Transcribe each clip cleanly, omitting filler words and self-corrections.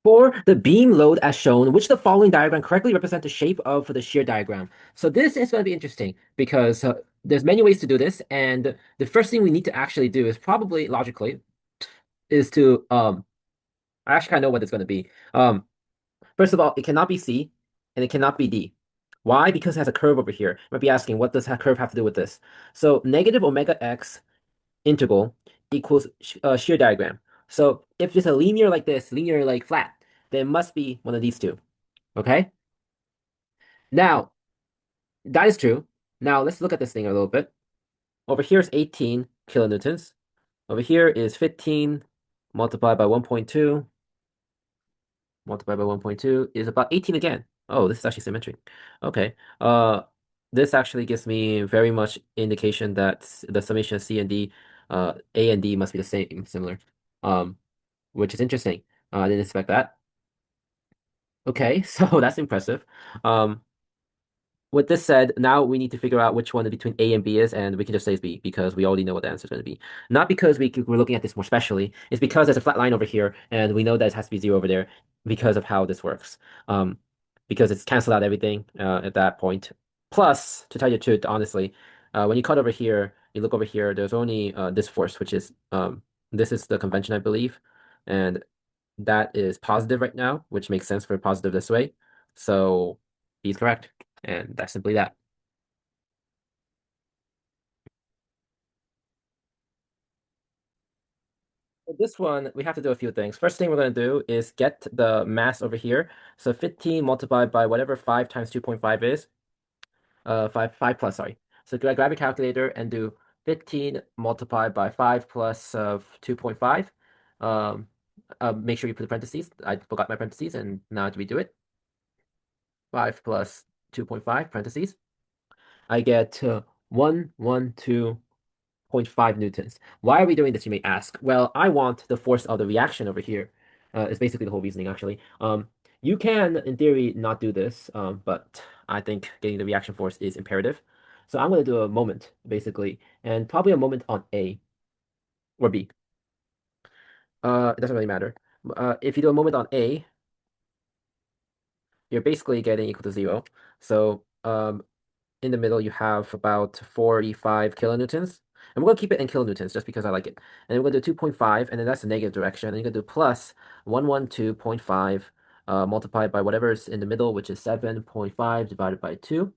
For the beam load as shown, which the following diagram correctly represent the shape of for the shear diagram? So this is going to be interesting because there's many ways to do this, and the first thing we need to actually do is probably logically is to I actually kind of know what it's going to be. First of all, it cannot be C and it cannot be D. Why? Because it has a curve over here. You might be asking, what does that curve have to do with this? So negative omega x integral equals shear diagram. So if it's a linear like this, linear like flat, then it must be one of these two. Okay? Now, that is true. Now let's look at this thing a little bit. Over here is 18 kilonewtons. Over here is 15 multiplied by 1.2 multiplied by 1.2 is about 18 again. Oh, this is actually symmetric. Okay. This actually gives me very much indication that the summation of C and D, A and D must be the same, similar. Um, which is interesting. I didn't expect that. Okay, so that's impressive. Um, with this said, now we need to figure out which one between A and B is, and we can just say it's B because we already know what the answer is going to be. Not because we're looking at this more specially, it's because there's a flat line over here, and we know that it has to be zero over there because of how this works. Um, because it's canceled out everything at that point. Plus, to tell you the truth, honestly, when you cut over here, you look over here, there's only this force, which is this is the convention, I believe, and that is positive right now, which makes sense for positive this way. So B is correct. And that's simply that. For this one, we have to do a few things. First thing we're going to do is get the mass over here. So 15 multiplied by whatever 5 times 2.5 is. 5 plus, sorry. So grab your calculator and do 15 multiplied by 5 plus 2.5. Um, make sure you put the parentheses. I forgot my parentheses, and now to redo it. 5 plus 2.5 parentheses. I get 112.5 newtons. Why are we doing this, you may ask? Well, I want the force of the reaction over here. It's basically the whole reasoning, actually. You can, in theory, not do this, but I think getting the reaction force is imperative. So I'm going to do a moment, basically, and probably a moment on A or B. It doesn't really matter. If you do a moment on A, you're basically getting equal to zero. So in the middle, you have about 45 kilonewtons. And we're going to keep it in kilonewtons just because I like it. And we're going to do 2.5, and then that's the negative direction. And you're going to do plus 112.5 multiplied by whatever is in the middle, which is 7.5 divided by 2,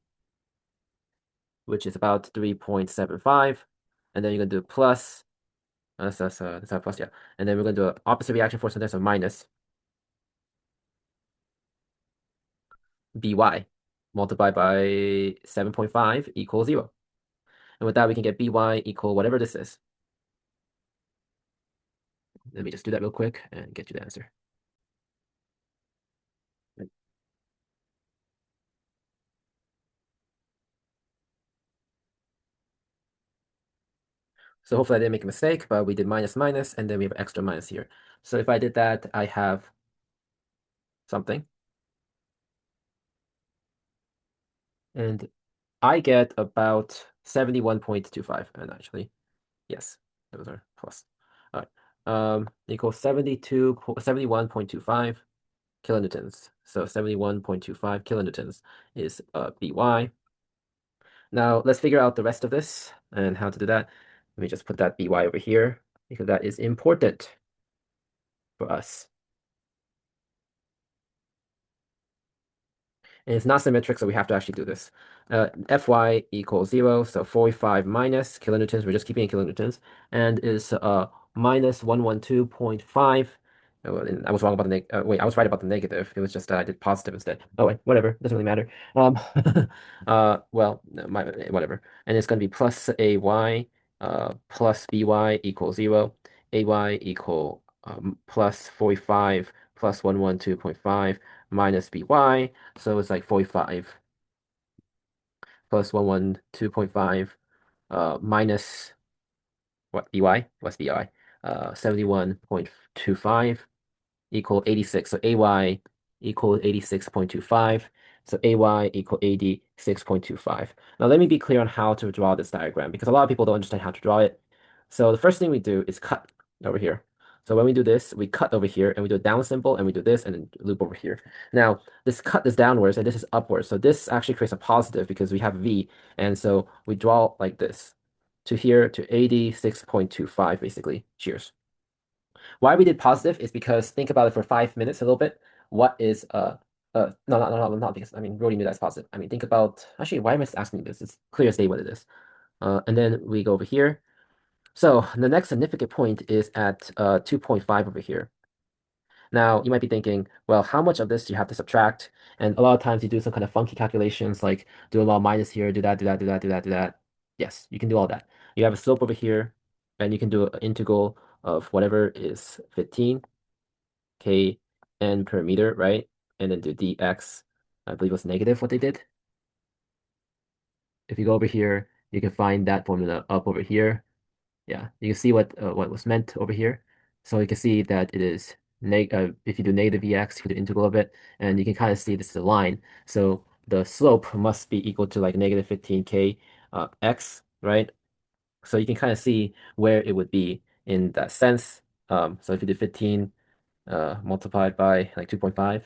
which is about 3.75. And then you're going to do plus, that's not plus, yeah. And then we're going to do an opposite reaction force, and there's a minus By multiplied by 7.5 equals 0. And with that, we can get By equal whatever this is. Let me just do that real quick and get you the answer. So hopefully I didn't make a mistake, but we did minus minus, and then we have extra minus here. So if I did that, I have something. And I get about 71.25. And actually, yes, those are plus. All right. Equals 71.25 kilonewtons. So 71.25 kilonewtons is By. Now let's figure out the rest of this and how to do that. Let me just put that By over here because that is important for us. And it's not symmetric, so we have to actually do this. Fy equals 0, so 45 minus kilonewtons, we're just keeping it kilonewtons, and is minus 112.5. Oh, and I was wrong about the wait, I was right about the negative. It was just that I did positive instead. Oh wait, whatever, doesn't really matter. Um, well, no, whatever. And it's going to be plus ay plus by equals 0, ay equal plus 45 plus 112.5 minus by. So it's like 45 plus 112.5 minus what by? What's by? 71.25 equal 86. So ay equal 86.25. So ay equal 86.25. Now let me be clear on how to draw this diagram because a lot of people don't understand how to draw it. So the first thing we do is cut over here. So when we do this, we cut over here and we do a down symbol and we do this and then loop over here. Now, this cut is downwards and this is upwards. So this actually creates a positive because we have V. And so we draw like this to here to 86.25 basically. Cheers. Why we did positive is because think about it for 5 minutes a little bit. What is no, not because I mean Roddy knew that's positive. I mean think about actually why am I asking this? It's clear as day what it is. And then we go over here. So the next significant point is at 2.5 over here. Now you might be thinking, well, how much of this do you have to subtract? And a lot of times you do some kind of funky calculations like do a lot minus here, do that, do that, do that, do that, do that. Yes, you can do all that. You have a slope over here, and you can do an integral of whatever is 15 kn per meter, right? And then do dx, I believe it was negative what they did. If you go over here, you can find that formula up over here. Yeah, you can see what was meant over here. So you can see that it is if you do negative EX, you can do integral of it, and you can kind of see this is a line. So the slope must be equal to like negative 15k x, right? So you can kind of see where it would be in that sense. So if you do 15 multiplied by like 2.5,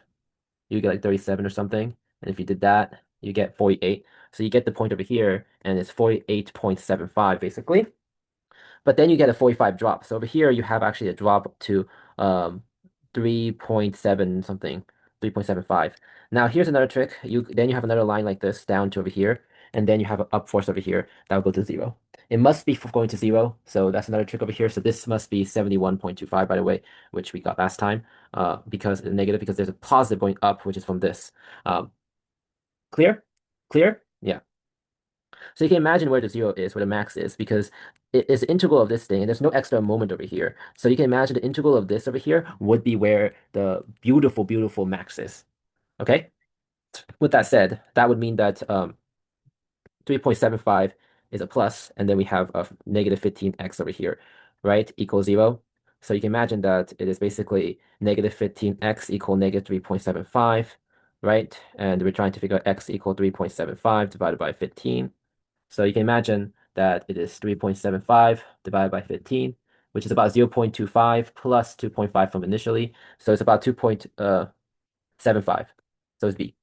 you get like 37 or something. And if you did that, you get 48. So you get the point over here, and it's 48.75 basically. But then you get a 45 drop. So over here, you have actually a drop to 3.7 something, 3.75. Now here's another trick. Then you have another line like this down to over here, and then you have an up force over here that will go to 0. It must be going to 0, so that's another trick over here. So this must be 71.25, by the way, which we got last time, because negative, because there's a positive going up, which is from this. Clear? Clear? Yeah. So you can imagine where the 0 is, where the max is, because it is the integral of this thing, and there's no extra moment over here. So you can imagine the integral of this over here would be where the beautiful, beautiful max is. Okay? With that said, that would mean that 3.75 is a plus, and then we have a negative 15x over here, right? Equals 0. So you can imagine that it is basically negative 15x equal negative 3.75, right? And we're trying to figure out x equal 3.75 divided by 15. So you can imagine that it is 3.75 divided by 15, which is about 0.25 plus 2.5 from initially. So it's about 2.75. So it's B.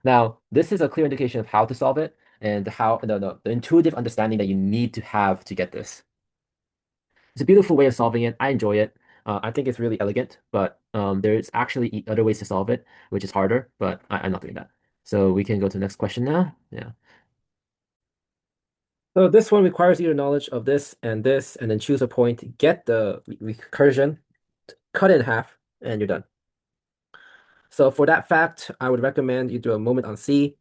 Now, this is a clear indication of how to solve it and the intuitive understanding that you need to have to get this. It's a beautiful way of solving it. I enjoy it. I think it's really elegant, but there's actually other ways to solve it, which is harder, but I'm not doing that. So we can go to the next question now. Yeah. So this one requires you knowledge of this, and then choose a point, get the recursion, cut it in half, and you're done. So for that fact, I would recommend you do a moment on C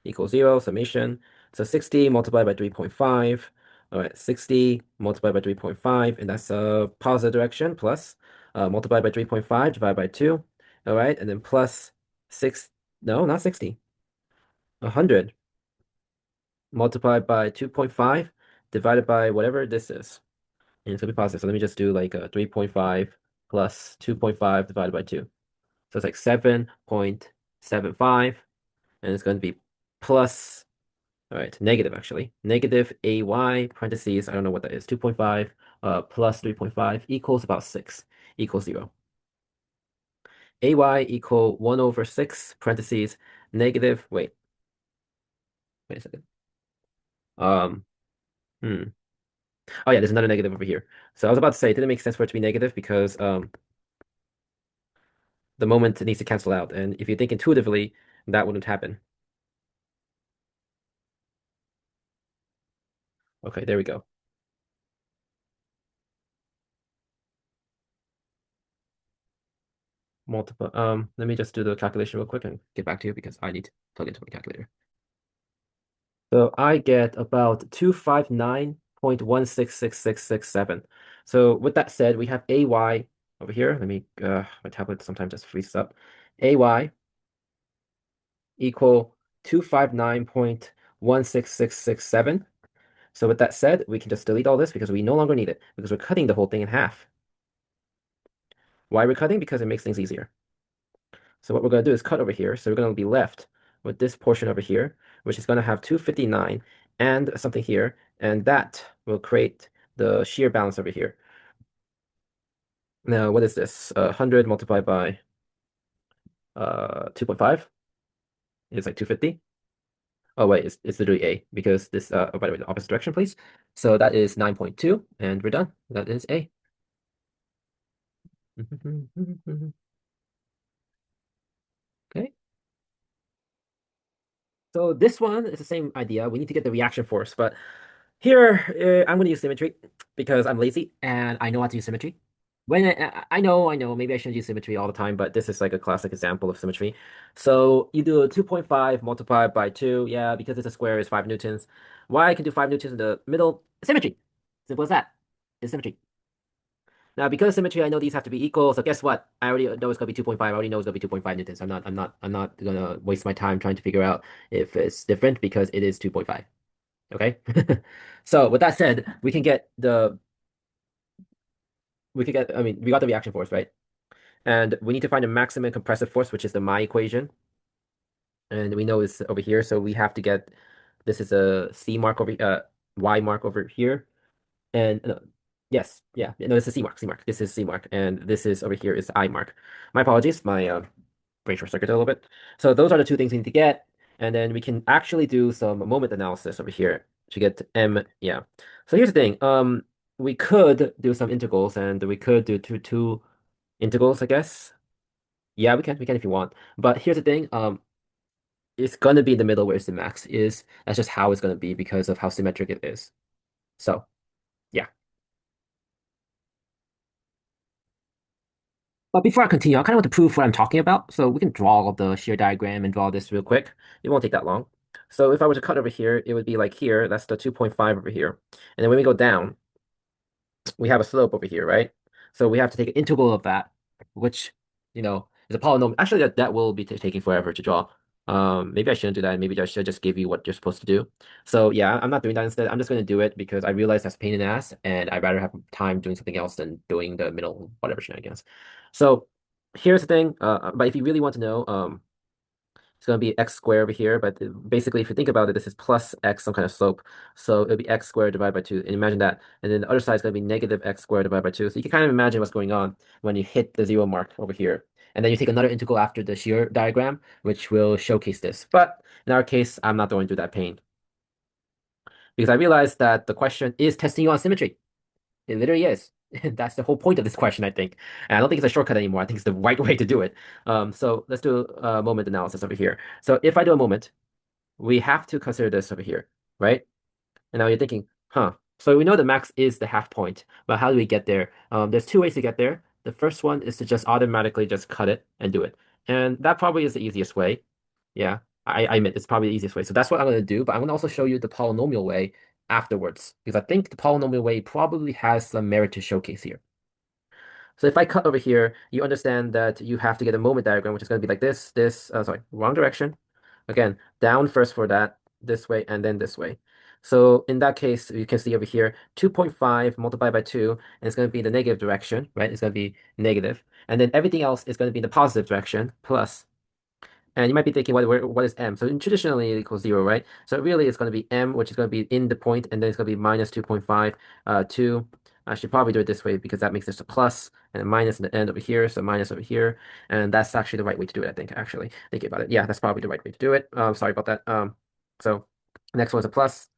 equals 0, summation. So 60 multiplied by 3.5. All right, 60 multiplied by 3.5, and that's a positive direction, plus multiplied by 3.5 divided by 2. All right, and then plus 6, no, not 60, 100 multiplied by 2.5 divided by whatever this is. And it's gonna be positive. So let me just do like a 3.5 plus 2.5 divided by 2. So it's like 7.75. And it's going to be plus, all right, negative actually. Negative AY, parentheses, I don't know what that is, 2.5 plus 3.5 equals about 6, equals 0. AY equal 1 over 6, parentheses, negative, wait a second. Um, hmm. Oh yeah, there's another negative over here. So I was about to say it didn't make sense for it to be negative because the moment needs to cancel out. And if you think intuitively, that wouldn't happen. Okay, there we go. Multiple. Let me just do the calculation real quick and get back to you because I need to plug into my calculator. So I get about 259.166667. So with that said, we have AY over here. Let me my tablet sometimes just freezes up. AY equal 259.16667. So with that said, we can just delete all this because we no longer need it because we're cutting the whole thing in half. Why we're cutting? Because it makes things easier. So what we're going to do is cut over here. So we're going to be left with this portion over here, which is going to have 259 and something here, and that will create the shear balance over here. Now, what is this? 100 multiplied by 2.5 is like 250. Oh, wait, it's literally A because this, oh, by the way, the opposite direction, please. So that is 9.2, and we're done. That is A. Okay. So this one is the same idea. We need to get the reaction force, but here I'm going to use symmetry because I'm lazy and I know how to use symmetry. When I know, maybe I shouldn't use symmetry all the time, but this is like a classic example of symmetry. So you do a 2.5 multiplied by 2, yeah, because it's a square is 5 newtons. Why I can do 5 newtons in the middle? Symmetry. Simple as that. It's symmetry. Now, because of symmetry, I know these have to be equal. So guess what? I already know it's gonna be 2.5. I already know it's gonna be 2.5 newtons. I'm not gonna waste my time trying to figure out if it's different because it is 2.5. Okay. So with that said, I mean, we got the reaction force, right? And we need to find the maximum compressive force, which is the my equation. And we know it's over here. So we have to get, this is a C mark over, Y mark over here. And yes, yeah, no, it's a C mark, C mark. This is C mark. And this is over here is I mark. My apologies. My brain short circuited a little bit. So those are the two things we need to get. And then we can actually do some moment analysis over here to get M. Yeah. So here's the thing. We could do some integrals and we could do two integrals, I guess. Yeah, we can if you want. But here's the thing. It's gonna be in the middle where it's the max is. That's just how it's gonna be because of how symmetric it is. So yeah. But before I continue, I kind of want to prove what I'm talking about. So we can draw the shear diagram and draw this real quick. It won't take that long. So if I were to cut over here, it would be like here. That's the 2.5 over here. And then when we go down, we have a slope over here, right? So we have to take an integral of that, which, is a polynomial. Actually, that will be taking forever to draw. Maybe I shouldn't do that. Maybe I should just give you what you're supposed to do. So yeah, I'm not doing that instead. I'm just going to do it because I realize that's a pain in the ass, and I'd rather have time doing something else than doing the middle whatever shenanigans. So here's the thing. But if you really want to know, it's going to be x squared over here, but basically, if you think about it, this is plus x, some kind of slope. So it'll be x squared divided by 2. And imagine that. And then the other side is going to be negative x squared divided by 2. So you can kind of imagine what's going on when you hit the 0 mark over here. And then you take another integral after the shear diagram, which will showcase this. But in our case, I'm not going through that pain because I realized that the question is testing you on symmetry. It literally is. That's the whole point of this question, I think. And I don't think it's a shortcut anymore. I think it's the right way to do it. So let's do a moment analysis over here. So if I do a moment, we have to consider this over here, right? And now you're thinking, huh, so we know the max is the half point, but how do we get there? There's two ways to get there. The first one is to just automatically just cut it and do it. And that probably is the easiest way. Yeah, I admit it's probably the easiest way. So that's what I'm going to do, but I'm going to also show you the polynomial way afterwards, because I think the polynomial way probably has some merit to showcase here. So if I cut over here, you understand that you have to get a moment diagram, which is going to be like sorry, wrong direction. Again, down first for that, this way, and then this way. So in that case, you can see over here, 2.5 multiplied by 2, and it's going to be the negative direction, right? It's going to be negative. And then everything else is going to be in the positive direction, plus. And you might be thinking, what is m? So traditionally, it equals 0, right? So really, it's going to be m, which is going to be in the point, and then it's going to be minus 2.5, 2. I should probably do it this way because that makes this a plus, and a minus in the end over here, so minus over here. And that's actually the right way to do it, I think, actually. Thinking about it. Yeah, that's probably the right way to do it. Sorry about that. So next one's a plus.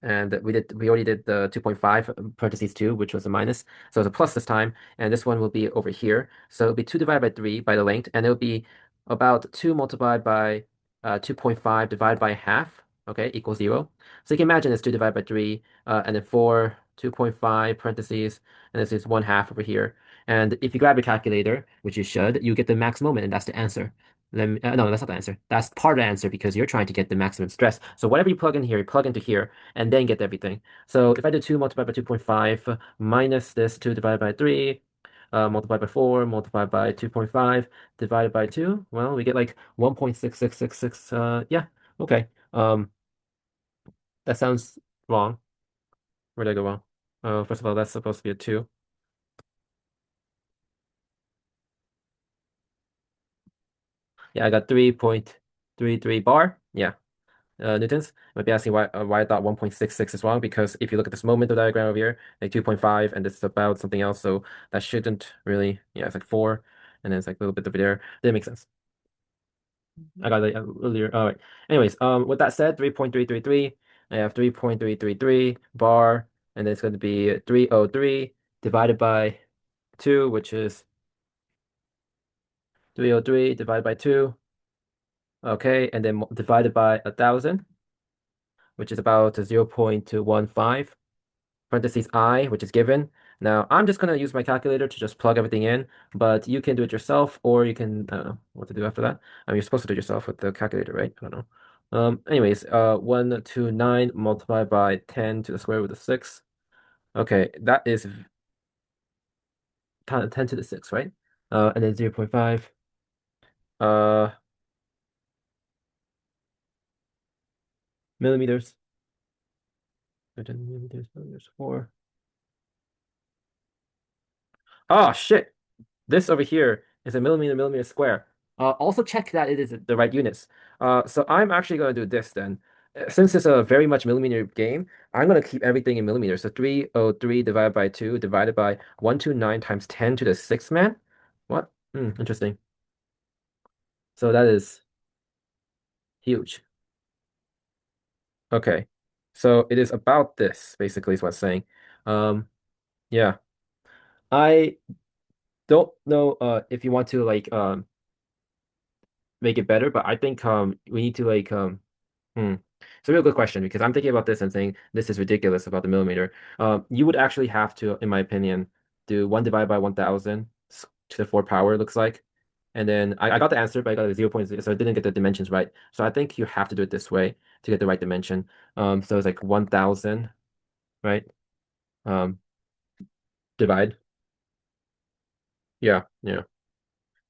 And we already did the 2.5 parentheses 2, which was a minus. So it's a plus this time. And this one will be over here. So it'll be 2 divided by 3 by the length. And it'll be about 2 multiplied by 2.5 divided by half, okay, equals 0. So you can imagine it's 2 divided by 3, and then 4, 2.5 parentheses, and this is 1 half over here. And if you grab your calculator, which you should, you get the max moment, and that's the answer. No, that's not the answer. That's part of the answer because you're trying to get the maximum stress. So whatever you plug in here, you plug into here, and then get everything. So if I do 2 multiplied by 2.5 minus this 2 divided by 3, multiplied by 4, multiplied by 2.5, divided by 2, well, we get like 1.6666. Yeah, okay. That sounds wrong. Where did I go wrong? First of all, that's supposed to be a 2. Yeah, I got 3.33 bar. Yeah. newtons. You might be asking why I thought 1.66 is wrong, because if you look at this momentum diagram over here, like 2.5, and this is about something else, so that shouldn't really, yeah, it's like 4, and then it's like a little bit over there. Didn't make sense. I got it earlier. All right. Anyways, with that said, 3.333. I have 3.333 bar, and then it's going to be 303 divided by 2, which is 303 divided by 2. Okay, and then divided by 1,000, which is about 0.215, parentheses I, which is given. Now, I'm just going to use my calculator to just plug everything in, but you can do it yourself, or you can, I don't know what to do after that. I mean, you're supposed to do it yourself with the calculator, right? I don't know. Anyways, 129 multiplied by 10 to the square root of 6. Okay, that is 10 to the 6, right? And then 0.5. Uh, millimeters. 10 millimeters, 4. Oh, shit. This over here is a millimeter square. Also check that it is the right units. So I'm actually going to do this then. Since it's a very much millimeter game, I'm going to keep everything in millimeters. So 303 divided by 2 divided by 129 times 10 to the 6th man. What? Interesting. So that is huge. Okay. So it is about this, basically, is what it's saying. Um, yeah. I don't know if you want to like make it better, but I think we need to like Hmm. It's a real good question, because I'm thinking about this and saying this is ridiculous about the millimeter. You would actually have to, in my opinion, do 1 divided by 1,000 to the 4th power, looks like. And then I got the answer, but I got a 0 0.0, so I didn't get the dimensions right. So I think you have to do it this way to get the right dimension. So it's like 1,000, right? Um, divide. Yeah, yeah.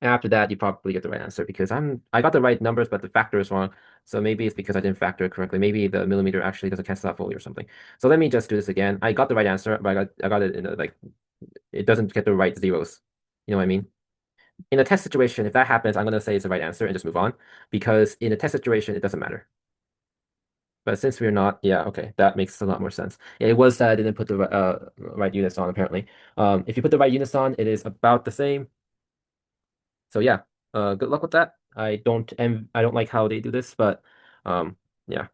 And after that, you probably get the right answer, because I got the right numbers, but the factor is wrong. So maybe it's because I didn't factor it correctly. Maybe the millimeter actually doesn't cancel out fully or something. So let me just do this again. I got the right answer, but I got it in a, like, it doesn't get the right zeros. You know what I mean? In a test situation, if that happens, I'm gonna say it's the right answer and just move on, because in a test situation, it doesn't matter. But since we're not, yeah, okay, that makes a lot more sense. Yeah, it was that I didn't put the right units on, apparently. If you put the right units on, it is about the same. So yeah, good luck with that. I don't like how they do this, but yeah.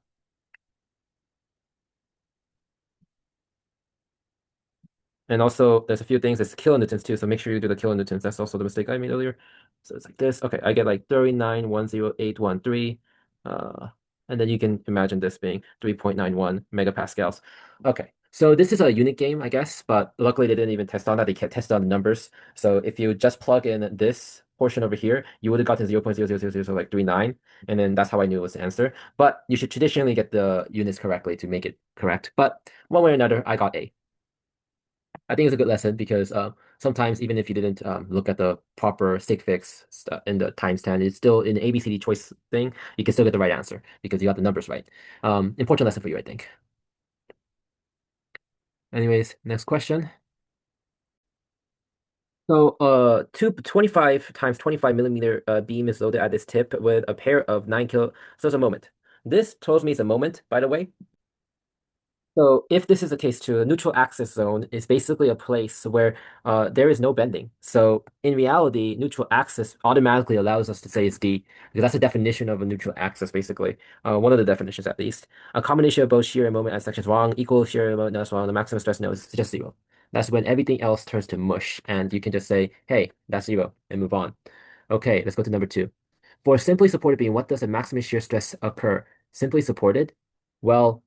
And also, there's a few things. It's kilonewtons too, so make sure you do the kilonewtons. That's also the mistake I made earlier. So it's like this. Okay, I get like 39.10813. Uh, and then you can imagine this being 3.91 megapascals. Okay, so this is a unit game, I guess, but luckily they didn't even test on that. They can't test on the numbers. So if you just plug in this portion over here, you would have gotten 0.00000 like 39, and then that's how I knew it was the answer. But you should traditionally get the units correctly to make it correct. But one way or another, I got A. I think it's a good lesson, because sometimes even if you didn't look at the proper stick fix in the time stand, it's still in the ABCD choice thing. You can still get the right answer because you got the numbers right. Important lesson for you, I think. Anyways, next question. So, 25 times 25 millimeter beam is loaded at this tip with a pair of 9 kilo. So it's a moment. This tells me it's a moment, by the way. So if this is the case too, a neutral axis zone is basically a place where there is no bending. So in reality, neutral axis automatically allows us to say it's D, because that's the definition of a neutral axis, basically. One of the definitions, at least. A combination of both shear and moment at sections wrong, equal shear and moment that's wrong, the maximum stress node is just 0. That's when everything else turns to mush, and you can just say, hey, that's 0, and move on. Okay, let's go to number 2. For a simply supported beam, what does a maximum shear stress occur? Simply supported? Well,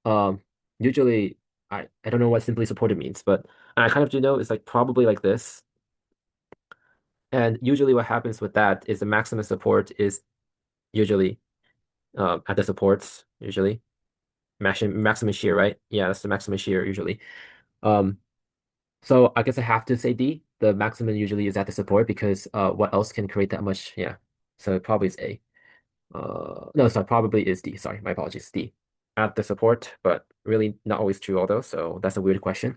um, usually I don't know what simply supported means, but I kind of do know it's like probably like this. And usually what happens with that is the maximum support is usually at the supports, usually. Maximum shear, right? Yeah, that's the maximum shear usually. Um, so I guess I have to say D. The maximum usually is at the support, because what else can create that much? Yeah. So it probably is A. No, sorry, probably is D. Sorry, my apologies. D. At the support, but really not always true, although, so that's a weird question.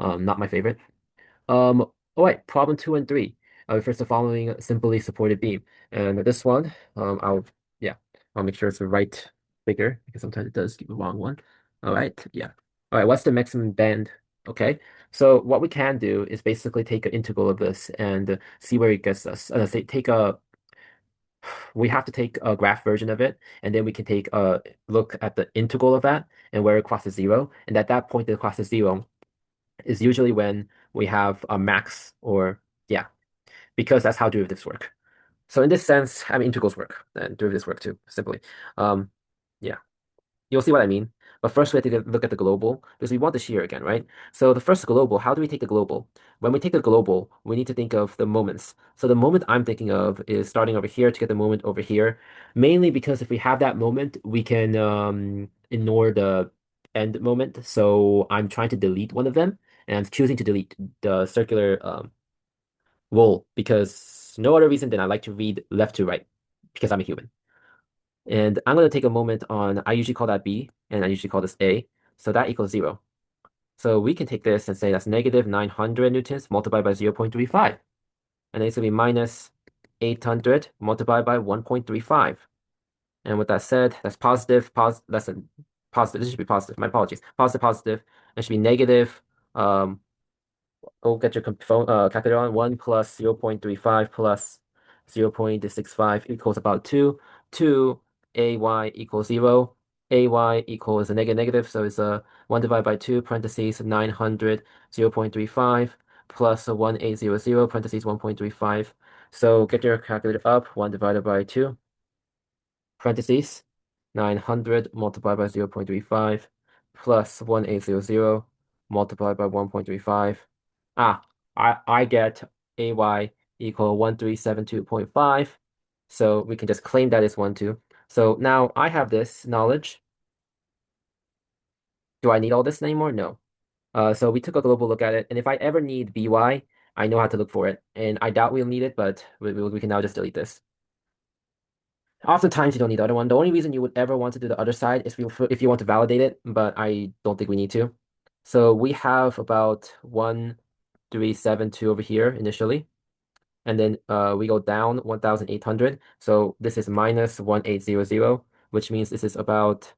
Not my favorite. Oh wait, problem 2 and 3. Refers to following simply supported beam. And this one, yeah, I'll make sure it's the right. bigger because sometimes it does give a wrong one. All right, yeah. All right, what's the maximum band? Okay, so what we can do is basically take an integral of this and see where it gets us. Say take a we have to take a graph version of it, and then we can take a look at the integral of that and where it crosses zero. And at that point, that it crosses zero is usually when we have a max or yeah, because that's how derivatives work. So in this sense, I mean integrals work and derivatives work too, simply. Um, yeah. You'll see what I mean. But first, we have to look at the global because we want the shear again, right? So the first global, how do we take the global? When we take the global, we need to think of the moments. So the moment I'm thinking of is starting over here to get the moment over here, mainly because if we have that moment, we can ignore the end moment. So I'm trying to delete one of them, and I'm choosing to delete the circular roll because no other reason than I like to read left to right because I'm a human. And I'm going to take a moment on, I usually call that B, and I usually call this A. So that equals 0. So we can take this and say that's negative 900 newtons multiplied by 0.35. And then it's going to be minus 800 multiplied by 1.35. And with that said, that's positive, that's a positive. This should be positive. My apologies. Positive, positive. It should be negative. Go get your phone calculator on. 1 plus 0.35 plus 0.65 equals about 2. 2 ay equals 0. Ay equals a negative negative, so it's a 1 divided by 2 parentheses 900 0.35 plus a 1800 parentheses 1.35. So get your calculator up. 1 divided by 2 parentheses 900 multiplied by 0.35 plus 1800 multiplied by 1.35. Ah, I get AY equal 1372.5. So we can just claim that is 1, 2. So now I have this knowledge. Do I need all this anymore? No. So we took a global look at it, and if I ever need BY, I know how to look for it. And I doubt we'll need it, but we can now just delete this. Oftentimes you don't need the other one. The only reason you would ever want to do the other side is if you want to validate it, but I don't think we need to. So we have about 1372 over here initially, and then we go down 1800. So this is minus 1800, which means this is about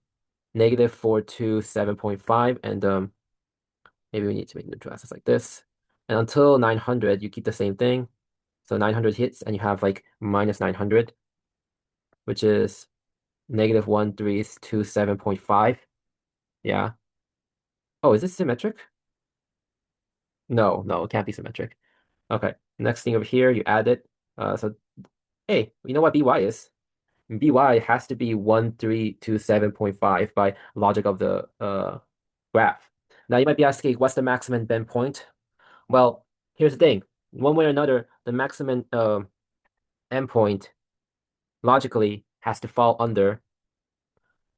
negative 427.5, and maybe we need to make neutral axis like this. And until 900, you keep the same thing. So 900 hits, and you have like minus 900, which is negative 1327.5. Yeah. Oh, is this symmetric? No, no, it can't be symmetric. Okay. Next thing over here, you add it. So hey, you know what BY is? BY has to be 1327.5 by logic of the graph. Now you might be asking, what's the maximum bend point? Well, here's the thing. One way or another, the maximum endpoint logically has to fall under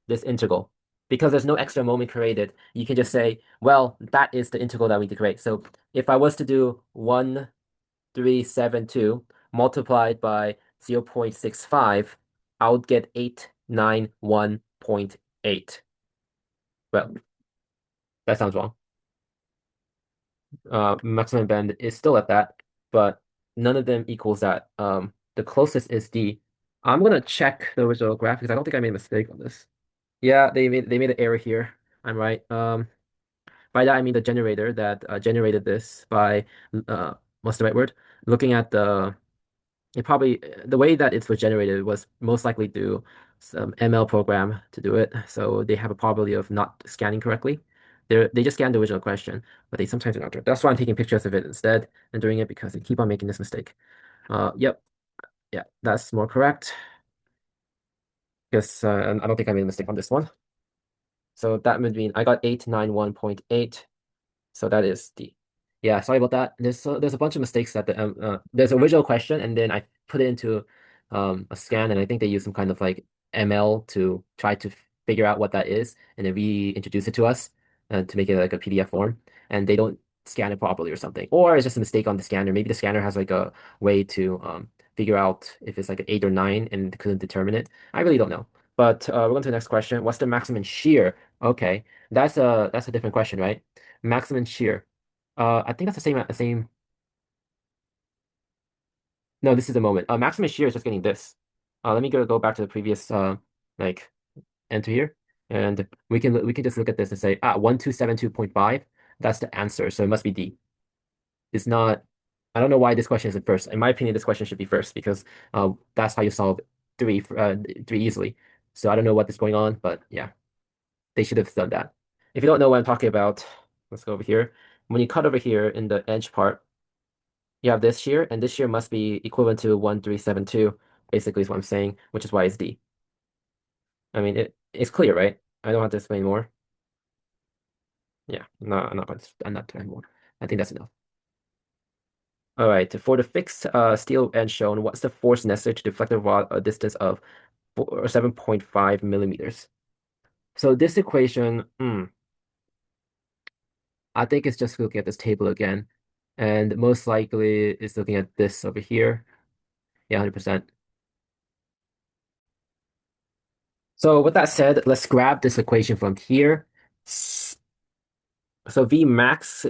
this integral. Because there's no extra moment created, you can just say, well, that is the integral that we need to create. So if I was to do 1372 multiplied by 0.65, I would get 891.8. Well, that sounds wrong. Maximum bend is still at that, but none of them equals that. The closest is D. I'm gonna check the original graph because I don't think I made a mistake on this. Yeah, they made an error here. I'm right. By that I mean the generator that generated this by what's the right word? Looking at it probably the way that it was generated was most likely through some ML program to do it. So they have a probability of not scanning correctly. They just scanned the original question, but they sometimes do not. That's why I'm taking pictures of it instead and doing it because they keep on making this mistake. Yep, yeah, that's more correct. Because I don't think I made a mistake on this one. So that would mean I got 891.8. So that is D. Yeah, sorry about that. There's a bunch of mistakes that there's an original question and then I put it into a scan and I think they use some kind of like ML to try to figure out what that is and then reintroduce it to us to make it like a PDF form and they don't scan it properly or something. Or it's just a mistake on the scanner. Maybe the scanner has like a way to figure out if it's like an 8 or 9 and couldn't determine it. I really don't know. But we're going to the next question. What's the maximum shear? Okay, that's a different question, right? Maximum shear. I think that's the same. No, this is the moment. Maximum shear is just getting this. Let me go back to the previous like. enter here, and we can just look at this and say, 1272.5, that's the answer. So it must be D. It's not, I don't know why this question isn't first. In my opinion, this question should be first because that's how you solve three easily. So I don't know what is going on, but yeah, they should have done that. If you don't know what I'm talking about, let's go over here. When you cut over here in the edge part, you have this shear, and this shear must be equivalent to 1372, basically is what I'm saying, which is why it's D. I mean, it's clear, right? I don't have to explain more. Yeah, no, I'm not doing more. I think that's enough. All right, for the fixed steel end shown, what's the force necessary to deflect the rod a distance of 7.5 millimeters? So this equation, I think it's just looking at this table again, and most likely it's looking at this over here. Yeah, 100%. So with that said, let's grab this equation from here. So V max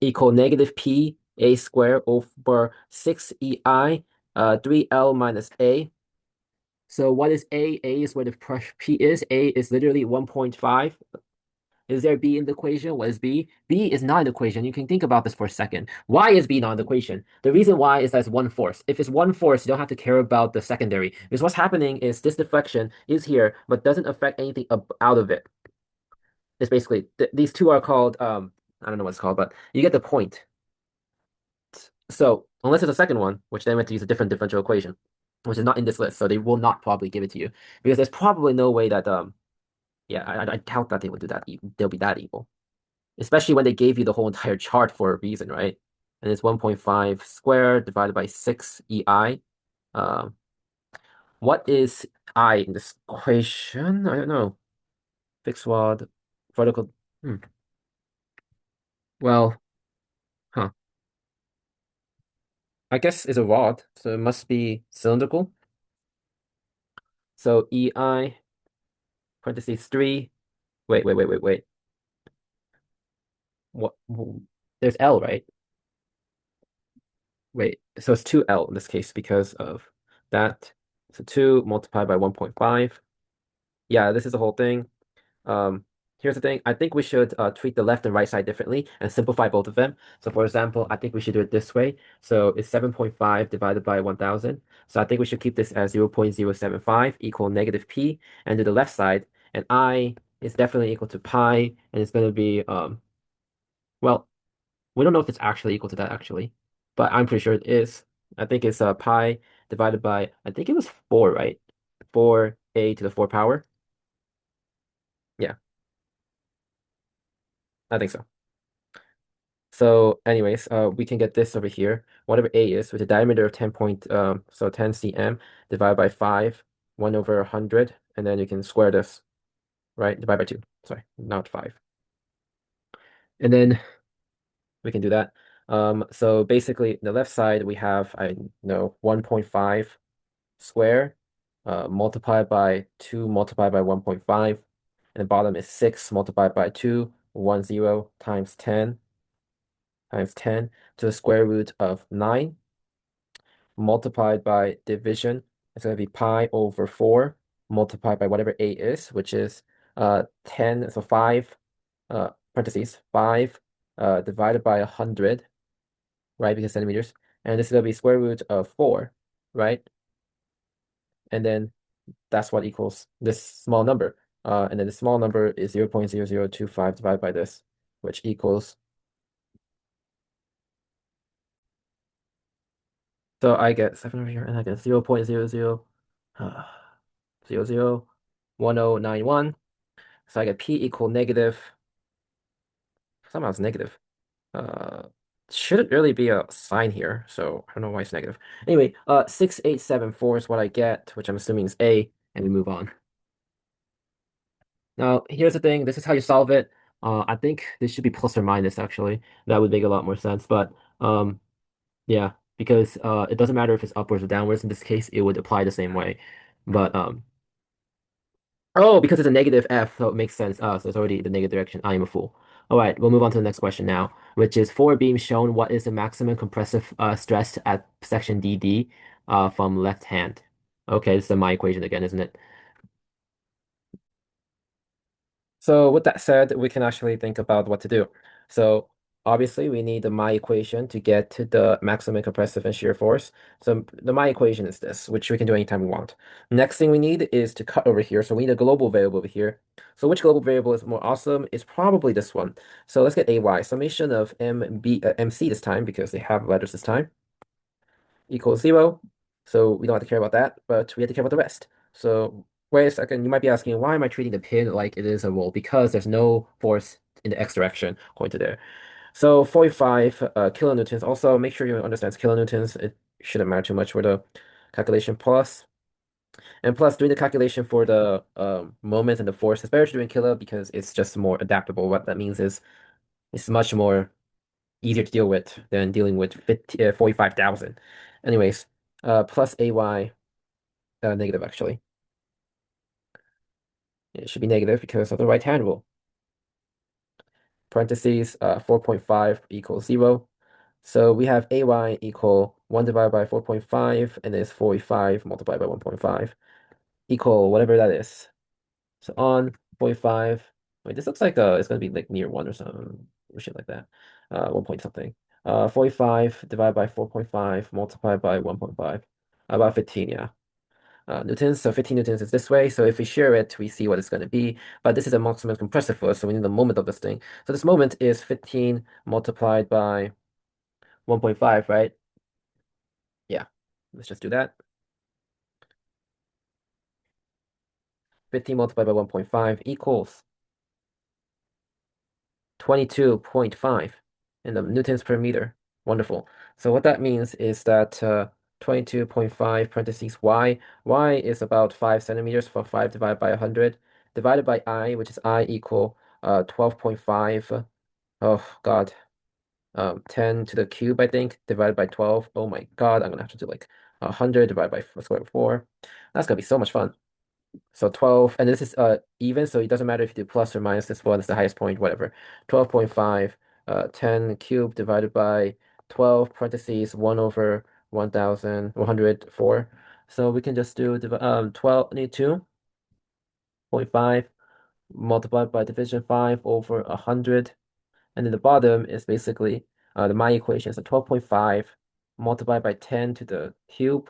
equal negative P A squared over 6EI, 3L minus A. So what is A? A is where the pressure P is. A is literally 1.5. Is there B in the equation? What is B? B is not in the equation. You can think about this for a second. Why is B not in the equation? The reason why is that it's one force. If it's one force, you don't have to care about the secondary. Because what's happening is this deflection is here, but doesn't affect anything out of it. It's basically, these two are called, I don't know what it's called, but you get the point. So unless there's a second one, which then we have to use a different differential equation, which is not in this list, so they will not probably give it to you. Because there's probably no way that, yeah, I doubt that they would do that. They'll be that evil. Especially when they gave you the whole entire chart for a reason, right? And it's 1.5 squared divided by 6 EI. Um, what is I in this equation? I don't know. Fixed rod, vertical. Hmm. Well, huh. I guess it's a rod, so it must be cylindrical. So EI, parentheses 3. Wait. What? There's L, right? Wait, so it's 2L in this case because of that. So 2 multiplied by 1.5. Yeah, this is the whole thing. Um, Here's the thing. I think we should treat the left and right side differently and simplify both of them. So for example, I think we should do it this way. So it's 7.5 divided by 1000. So I think we should keep this as 0.075 equal negative p and do the left side. And I is definitely equal to pi, and it's going to be, well, we don't know if it's actually equal to that actually, but I'm pretty sure it is. I think it's pi divided by, I think it was 4, right? 4a to the 4 power. Yeah, I think so. So anyways, we can get this over here. Whatever A is with a diameter of 10 cm divided by 5, 1 over 100, and then you can square this, right? Divide by 2. Sorry, not 5. And then we can do that. So basically the left side we have, I know, 1.5 square multiplied by 2 multiplied by 1.5, and the bottom is 6 multiplied by 2, 10 times 10 to the square root of 9 multiplied by division. It's going to be pi over 4 multiplied by whatever A is, which is 10, so 5, parentheses, 5 divided by 100, right, because centimeters. And this is going to be square root of 4, right? And then that's what equals this small number. And then the small number is 0.0025 divided by this, which equals, so I get 7 over here, and I get 0.00 001091. So I get P equal negative, somehow it's negative. Uh, shouldn't really be a sign here, so I don't know why it's negative. Anyway, 6874 is what I get, which I'm assuming is A, and we move on. Now, here's the thing. This is how you solve it. I think this should be plus or minus, actually. That would make a lot more sense. But yeah, because it doesn't matter if it's upwards or downwards. In this case, it would apply the same way. But oh, because it's a negative F, so it makes sense. So it's already the negative direction. I am a fool. All right, we'll move on to the next question now, which is for beams shown, what is the maximum compressive stress at section DD from left hand? Okay, this is my equation again, isn't it? So with that said, we can actually think about what to do. So obviously we need the my equation to get to the maximum compressive and shear force. So the my equation is this, which we can do anytime we want. Next thing we need is to cut over here. So we need a global variable over here. So which global variable is more awesome? Is probably this one. So let's get AY, summation of MC this time because they have letters this time, equals 0. So we don't have to care about that, but we have to care about the rest. So wait a second, you might be asking, why am I treating the pin like it is a roll? Because there's no force in the x direction going to there. So 45 kilonewtons. Also, make sure you understand kilonewtons. It shouldn't matter too much for the calculation plus. And plus, doing the calculation for the moments and the force is better to do in kilo because it's just more adaptable. What that means is it's much more easier to deal with than dealing with 45,000. Anyways, plus AY, negative actually. It should be negative because of the right hand rule. Parentheses, 4.5 equals 0. So we have AY equal 1 divided by 4.5, and it's 45 multiplied by 1.5, equal whatever that is. So on 45, wait, this looks like it's going to be like near 1 or something, or shit like that. 1 point something. 45 divided by 4.5 multiplied by 1.5. About 15, yeah. Newtons. So 15 newtons is this way. So if we share it, we see what it's going to be. But this is a maximum compressive force, so we need the moment of this thing. So this moment is 15 multiplied by 1.5, right? Yeah. Let's just do that. 15 multiplied by 1.5 equals 22.5 in the newtons per meter. Wonderful. So what that means is that 22.5 parentheses y is about 5 centimeters for 5 divided by 100, divided by I, which is I equal 12.5. Oh God, 10 to the cube, I think, divided by 12. Oh my God, I'm gonna have to do like 100 divided by square root of 4. That's gonna be so much fun. So 12, and this is even, so it doesn't matter if you do plus or minus this one, it's the highest point, whatever. 12.5, 10 cubed divided by 12 parentheses 1 over 1,104. So we can just do 12, need 2.5 multiplied by division 5 over 100. And then the bottom is basically the my equation. So 12.5 multiplied by 10 to the cube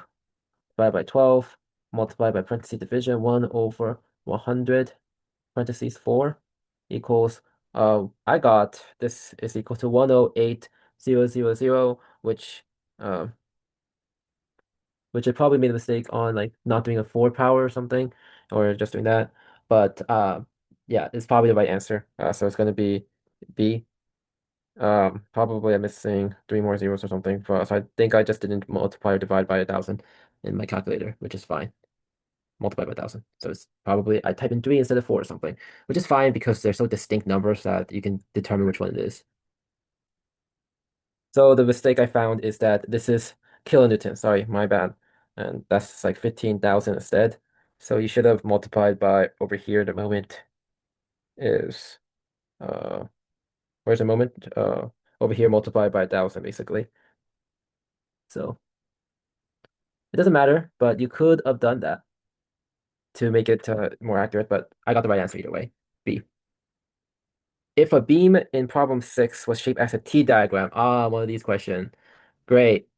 divided by 12 multiplied by parentheses division 1 over 100 parentheses 4 equals I got this is equal to 108,000, um which I probably made a mistake on like not doing a 4 power or something, or just doing that. But yeah, it's probably the right answer. So it's gonna be B. Probably I'm missing 3 more zeros or something. So I think I just didn't multiply or divide by 1,000 in my calculator, which is fine. Multiply by 1,000. So it's probably I type in 3 instead of 4 or something, which is fine because they're so distinct numbers that you can determine which one it is. So the mistake I found is that this is kilonewton. Sorry, my bad. And that's like 15,000 instead. So you should have multiplied by over here. The moment is uh where's the moment? Over here multiplied by 1,000 basically. So it doesn't matter, but you could have done that to make it more accurate, but I got the right answer either way. B. If a beam in problem 6 was shaped as a T diagram, one of these questions. Great.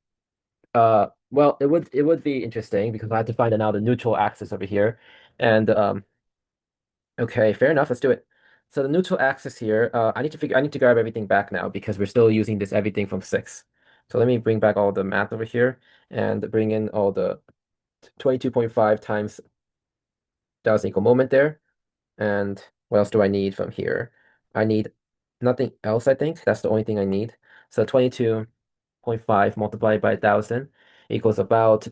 Well, it would be interesting because I have to find now the neutral axis over here. And okay, fair enough, let's do it. So the neutral axis here, I need to grab everything back now because we're still using this everything from 6. So let me bring back all the math over here and bring in all the 22.5 times 1,000 equal moment there. And what else do I need from here? I need nothing else, I think. That's the only thing I need. So 22.5 multiplied by 1,000 equals about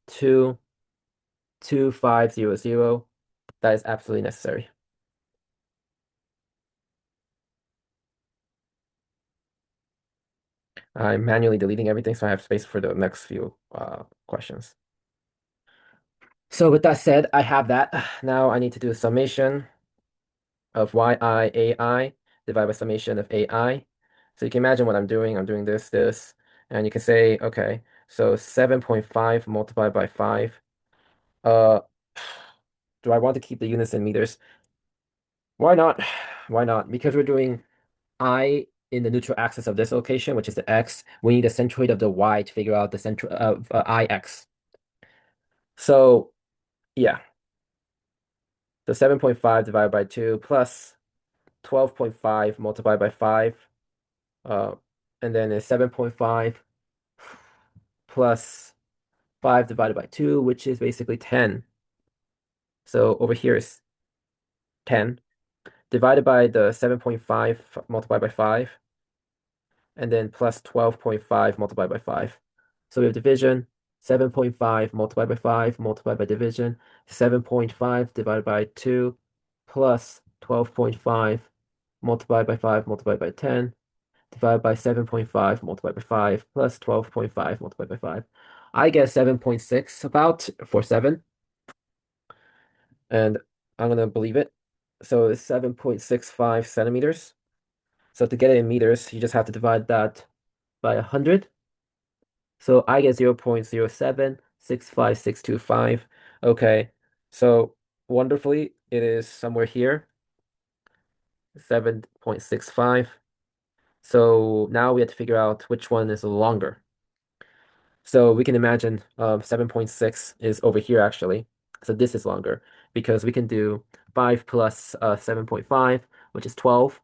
22500. That is absolutely necessary. I'm manually deleting everything, so I have space for the next few questions. So with that said, I have that. Now I need to do a summation of yi divided by summation of ai. So you can imagine what I'm doing. I'm doing this, and you can say, okay, so 7.5 multiplied by 5. Uh, do I want to keep the units in meters? Why not? Why not? Because we're doing I in the neutral axis of this location, which is the x, we need the centroid of the y to figure out the central of ix. So yeah, the 7.5 divided by 2 plus 12.5 multiplied by 5, uh, and then it's 7.5 plus 5 divided by 2, which is basically 10. So over here is 10 divided by the 7.5 multiplied by 5, and then plus 12.5 multiplied by 5. So we have division, 7.5 multiplied by 5 multiplied by division, 7.5 divided by 2 plus 12.5 multiplied by 5 multiplied by 10 divided by 7.5 multiplied by 5 plus 12.5 multiplied by 5. I get 7.6 about for 7, and I'm gonna believe it. So it's 7.65 centimeters. So to get it in meters, you just have to divide that by 100. So I get 0.0765625. Okay, so wonderfully, it is somewhere here, 7.65. So now we have to figure out which one is longer. So we can imagine 7.6 is over here actually. So this is longer because we can do 5 plus 7.5, which is 12.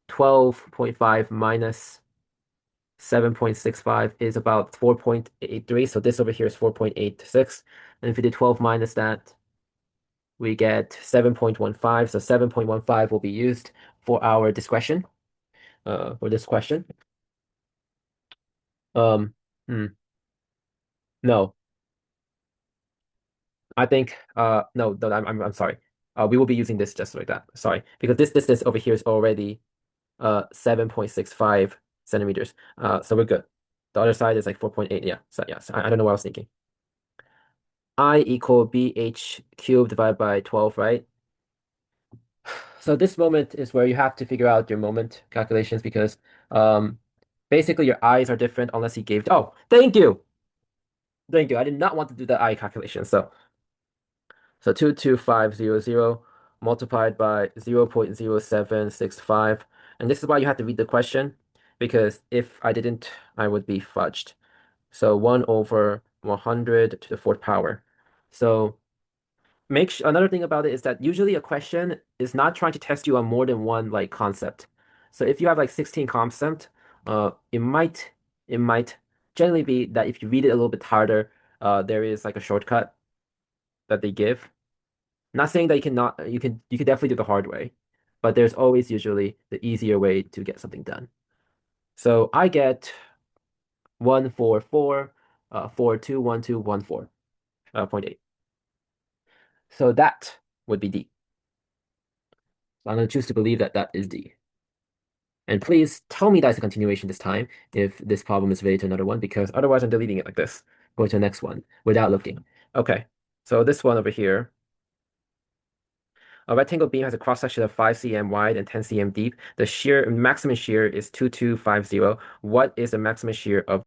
12.5 minus 7.65 is about 4.83. So this over here is 4.86. And if we do 12 minus that, we get 7.15. So 7.15 will be used for our discretion for this question. Um, hmm, no, I think no, I'm sorry. We will be using this just like that. Sorry, because this distance over here is already 7.65 centimeters. So we're good. The other side is like 4.8. Yeah. So yeah, so I don't know what I was thinking. I equal BH cubed divided by 12, right? So this moment is where you have to figure out your moment calculations because um basically your eyes are different unless he gave. Oh, thank you. Thank you. I did not want to do the eye calculation. So 22500 multiplied by 0.0765. And this is why you have to read the question because if I didn't, I would be fudged. So 1 over 100 to the fourth power. So another thing about it is that usually a question is not trying to test you on more than one like concept. So if you have like 16 concept, it might generally be that if you read it a little bit harder, there is like a shortcut that they give. Not saying that you can definitely do the hard way, but there's always usually the easier way to get something done. So I get 144, 421214, 0.8. So that would be D. So I'm going to choose to believe that that is D. And please tell me that's a continuation this time if this problem is related to another one, because otherwise I'm deleting it like this, going to the next one without looking. Okay, so this one over here. A rectangle beam has a cross section of 5 cm wide and 10 cm deep. The maximum shear is 2250. What is the maximum shear of?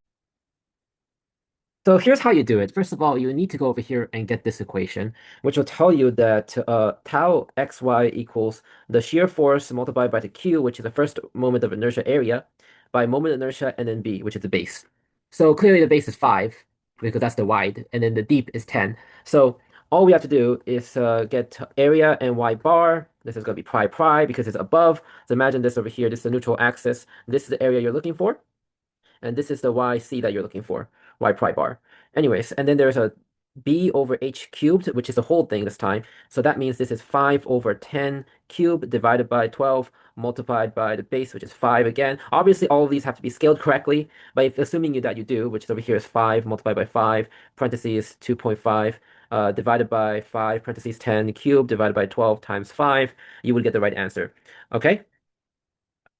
So here's how you do it. First of all, you need to go over here and get this equation, which will tell you that tau xy equals the shear force multiplied by the q, which is the first moment of inertia area, by moment inertia, and then b, which is the base. So clearly the base is 5, because that's the wide, and then the deep is 10. So all we have to do is get area and y bar. This is going to be pi because it's above. So imagine this over here. This is the neutral axis. This is the area you're looking for. And this is the YC that you're looking for, Y pry bar. Anyways, and then there's a B over H cubed, which is the whole thing this time. So that means this is 5 over 10 cubed divided by 12 multiplied by the base, which is 5 again. Obviously, all of these have to be scaled correctly, but if assuming that you do, which is over here is 5 multiplied by 5, parentheses 2.5, divided by 5, parentheses 10 cubed divided by 12 times 5, you would get the right answer. Okay?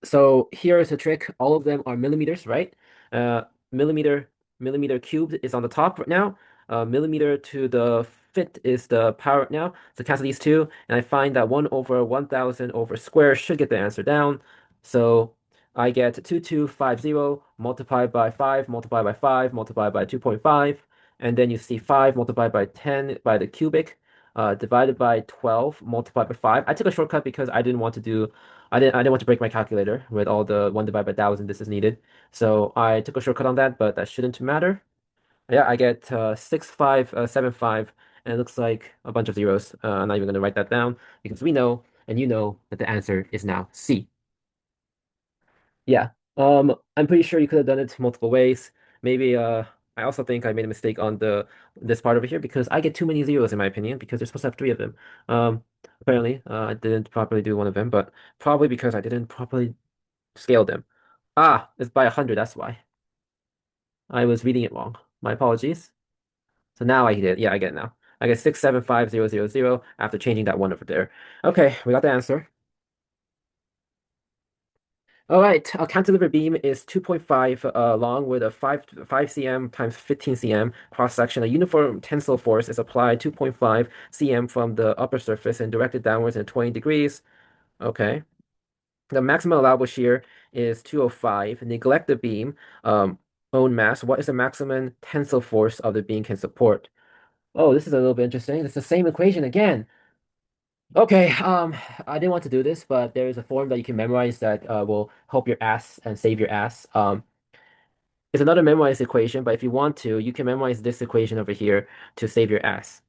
So here is a trick. All of them are millimeters, right? Uh, millimeter, millimeter cubed is on the top right now. Millimeter to the fifth is the power right now. So cancel these two, and I find that 1 over 1000 over square should get the answer down. So I get 2250 multiplied by 5 multiplied by 5 multiplied by 2.5, and then you see 5 multiplied by 10 by the cubic. divided by 12 multiplied by 5. I took a shortcut because I didn't want to break my calculator with all the 1 divided by 1,000 this is needed. So I took a shortcut on that, but that shouldn't matter. Yeah, I get 6575, and it looks like a bunch of zeros. I'm not even going to write that down because we know and you know that the answer is now C. Yeah. I'm pretty sure you could have done it multiple ways. Maybe I also think I made a mistake on the this part over here because I get too many zeros in my opinion because you're supposed to have three of them. Apparently, I didn't properly do one of them, but probably because I didn't properly scale them. Ah, it's by 100, that's why. I was reading it wrong. My apologies. So now I get it. Yeah, I get it now. I get 675,000 after changing that one over there. Okay, we got the answer. All right, a cantilever beam is 2.5 long with a 5 cm times 15 cm cross section. A uniform tensile force is applied 2.5 cm from the upper surface and directed downwards in 20 degrees. Okay. The maximum allowable shear is 205. Neglect the beam. Own mass. What is the maximum tensile force of the beam can support? Oh, this is a little bit interesting. It's the same equation again. Okay, I didn't want to do this, but there is a form that you can memorize that will help your ass and save your ass. It's another memorized equation, but if you want to, you can memorize this equation over here to save your ass.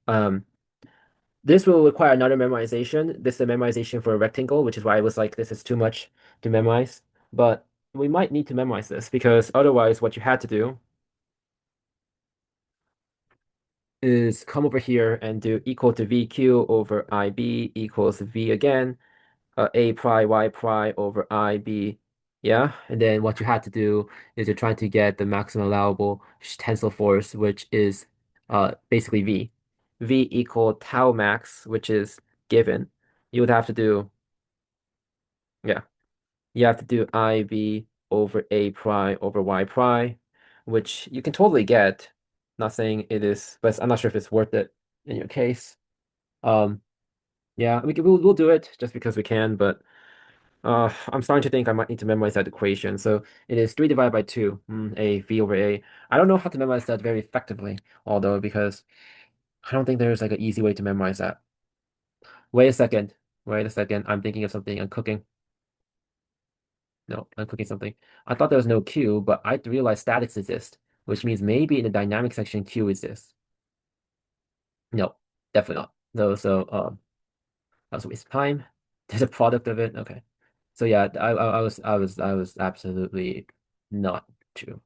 This will require another memorization. This is a memorization for a rectangle, which is why I was like, this is too much to memorize. But we might need to memorize this because otherwise, what you had to do is come over here and do equal to VQ over IB equals V again. A pri y pri over IB. Yeah, and then what you had to do is you're trying to get the maximum allowable tensile force, which is basically V. V equal tau max, which is given. You would have to do, yeah, you have to do IB over A pri over Y pri, which you can totally get. Not saying it is, but I'm not sure if it's worth it in your case. Um, yeah, we'll do it just because we can, but I'm starting to think I might need to memorize that equation. So it is 3 divided by 2, A, V over A. I don't know how to memorize that very effectively, although, because I don't think there's like an easy way to memorize that. Wait a second. Wait a second. I'm thinking of something. I'm cooking. No, I'm cooking something. I thought there was no Q, but I realized statics exist, which means maybe in the dynamic section Q exists. No, definitely not. No, so that was a waste of time. There's a product of it. Okay. So yeah, I was absolutely not true.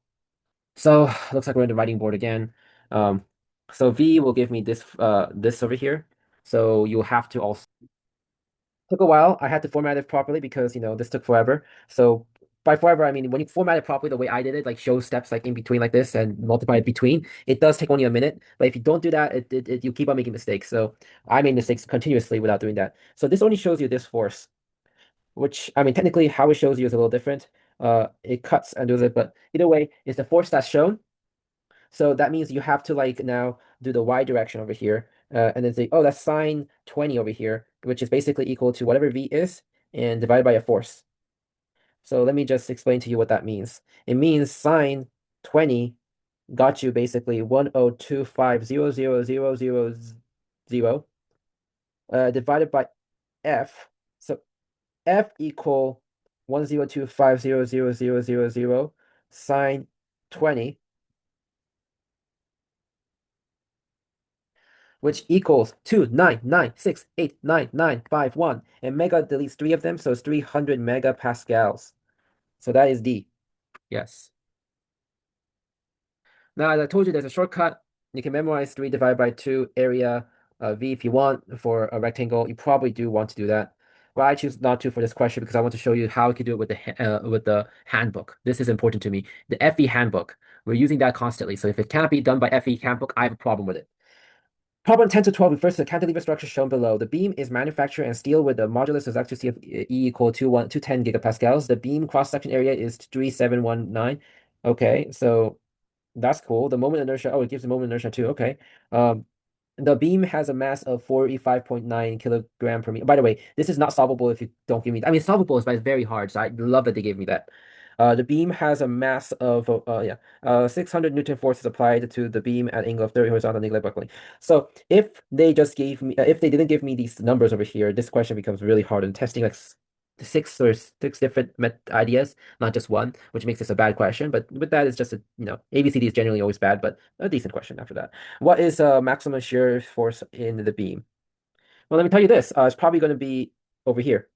So looks like we're in the writing board again. Um, so V will give me this over here. So you'll have to also took a while. I had to format it properly because this took forever. So by forever, I mean when you format it properly the way I did it, like show steps like in between like this and multiply it between, it does take only a minute. But if you don't do that, you keep on making mistakes. So I made mistakes continuously without doing that. So this only shows you this force, which I mean technically how it shows you is a little different. It cuts and does it, but either way, it's the force that's shown. So that means you have to like now do the y direction over here, and then say, oh, that's sine 20 over here, which is basically equal to whatever v is and divided by a force. So let me just explain to you what that means. It means sine 20 got you basically 10250000 divided by f. So f equal 10250000 sine 20, which equals 299689951. And mega deletes three of them, so it's 300 megapascals. So that is D. Yes. Now, as I told you, there's a shortcut. You can memorize 3 divided by 2 area V if you want for a rectangle. You probably do want to do that. But I choose not to for this question because I want to show you how you can do it with the handbook. This is important to me. The FE handbook. We're using that constantly. So if it cannot be done by FE handbook, I have a problem with it. Problem 10 to 12 refers to the cantilever structure shown below. The beam is manufactured in steel with a modulus of X2C of E equal to 210 gigapascals. The beam cross-section area is 3719. Okay, so that's cool. The moment inertia, oh, it gives the moment inertia too. Okay. Um, the beam has a mass of 45.9 kilogram per meter. By the way, this is not solvable if you don't give me, I mean, it's solvable, but it's very hard. So I love that they gave me that. The beam has a mass of 600 Newton forces applied to the beam at angle of 30 horizontal neglect buckling. So if they just gave me, if they didn't give me these numbers over here, this question becomes really hard in testing like six different met ideas, not just one, which makes this a bad question. But with that, it's just a, ABCD is generally always bad, but a decent question after that. What is maximum shear force in the beam? Well, let me tell you this. It's probably going to be over here.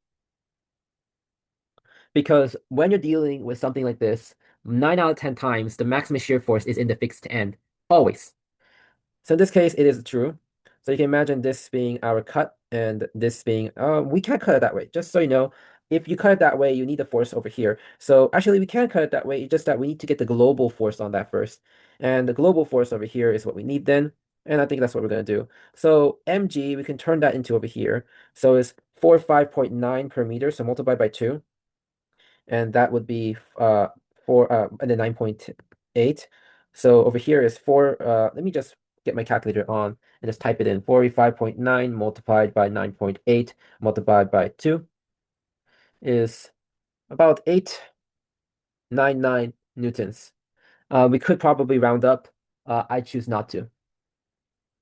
Because when you're dealing with something like this, 9 out of 10 times, the maximum shear force is in the fixed end. Always. So in this case, it is true. So you can imagine this being our cut and this being, we can't cut it that way. Just so you know, if you cut it that way, you need the force over here. So actually, we can cut it that way. It's just that we need to get the global force on that first. And the global force over here is what we need then. And I think that's what we're going to do. So mg, we can turn that into over here. So it's 45.9 per meter. So multiply by 2. And that would be 4 and then 9.8. So over here is 4. Let me just get my calculator on and just type it in. 45.9 multiplied by 9.8 multiplied by 2 is about 899 newtons. We could probably round up. I choose not to.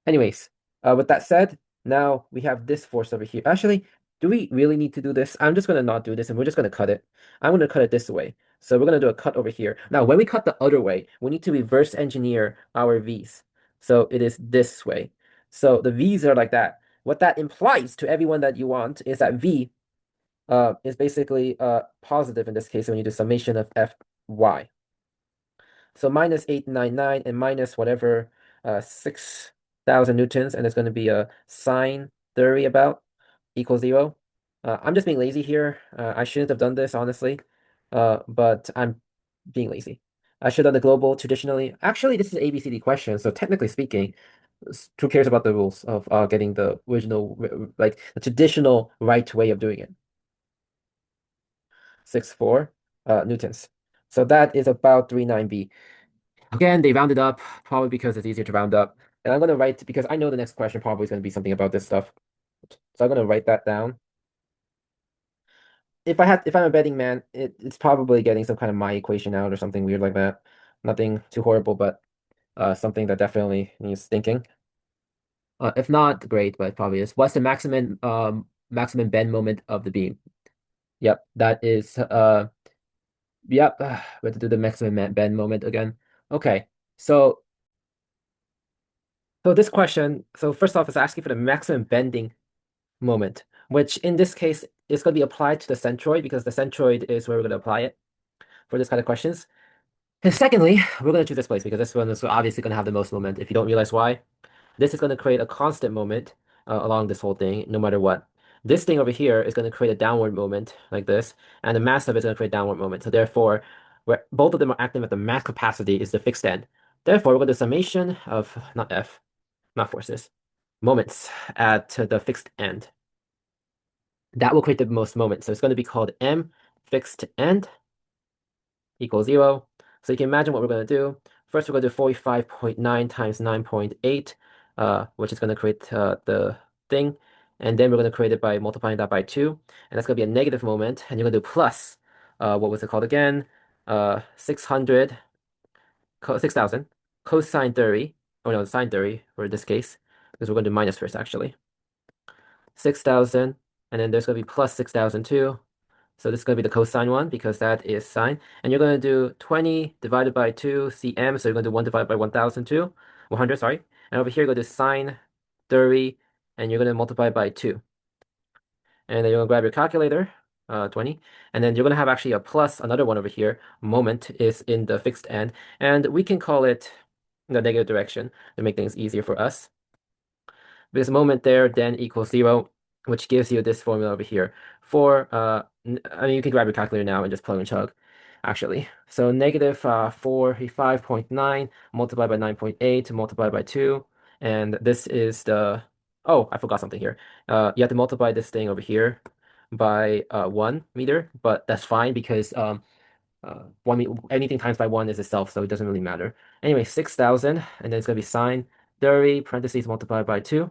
Anyways, with that said, now we have this force over here. Actually, do we really need to do this? I'm just going to not do this and we're just going to cut it. I'm going to cut it this way. So we're going to do a cut over here. Now, when we cut the other way, we need to reverse engineer our V's. So it is this way. So the V's are like that. What that implies to everyone that you want is that V is basically positive in this case when you do summation of Fy. So minus 899 and minus whatever 6,000 newtons, and it's going to be a sine 30 about equals 0. I'm just being lazy here. I shouldn't have done this, honestly, but I'm being lazy. I should have done the global traditionally. Actually, this is an ABCD question, so technically speaking, who cares about the rules of getting the original, like the traditional right way of doing it? 6.4 newtons. So that is about 39B. Again, they rounded up, probably because it's easier to round up. And I'm going to write, because I know the next question probably is going to be something about this stuff. So I'm going to write that down. If I'm a betting man, it's probably getting some kind of my equation out or something weird like that. Nothing too horrible, but something that definitely needs thinking. If not, great, but it probably is. What's the maximum bend moment of the beam? Yep, that is yep. We have to do the maximum bend moment again. Okay, so this question, so first off, it's asking for the maximum bending moment, which in this case is going to be applied to the centroid because the centroid is where we're going to apply it for this kind of questions. And secondly, we're going to choose this place because this one is obviously going to have the most moment. If you don't realize why, this is going to create a constant moment along this whole thing, no matter what. This thing over here is going to create a downward moment like this, and the mass of it is going to create a downward moment. So therefore, where both of them are acting at the mass capacity is the fixed end. Therefore, we're going to do summation of, not F, not forces, moments at the fixed end. That will create the most moments. So it's going to be called M fixed end equals 0. So you can imagine what we're going to do. First, we're going to do 45.9 times 9.8, which is going to create the thing. And then we're going to create it by multiplying that by 2. And that's going to be a negative moment. And you're going to do plus, what was it called again? 600, 6,000 cosine 30. Oh no, sine 30 for this case, because we're going to do minus first, actually. 6,000. And then there's going to be plus 6,000 too. So this is going to be the cosine one because that is sine. And you're going to do 20 divided by 2 cm. So you're going to do 1 divided by 1,000 too. 100, sorry. And over here, go to sine 30, and you're going to multiply by 2. And then you're going to grab your calculator, 20. And then you're going to have actually a plus, another one over here. Moment is in the fixed end. And we can call it the negative direction to make things easier for us. Because moment there then equals 0, which gives you this formula over here. For, I mean, you can grab your calculator now and just plug and chug, actually. So negative 45.9 multiplied by 9.8 multiplied by 2. And this is the, oh, I forgot something here. You have to multiply this thing over here by 1 meter, but that's fine because anything times by 1 is itself, so it doesn't really matter. Anyway, 6,000, and then it's going to be sine 30 parentheses multiplied by 2.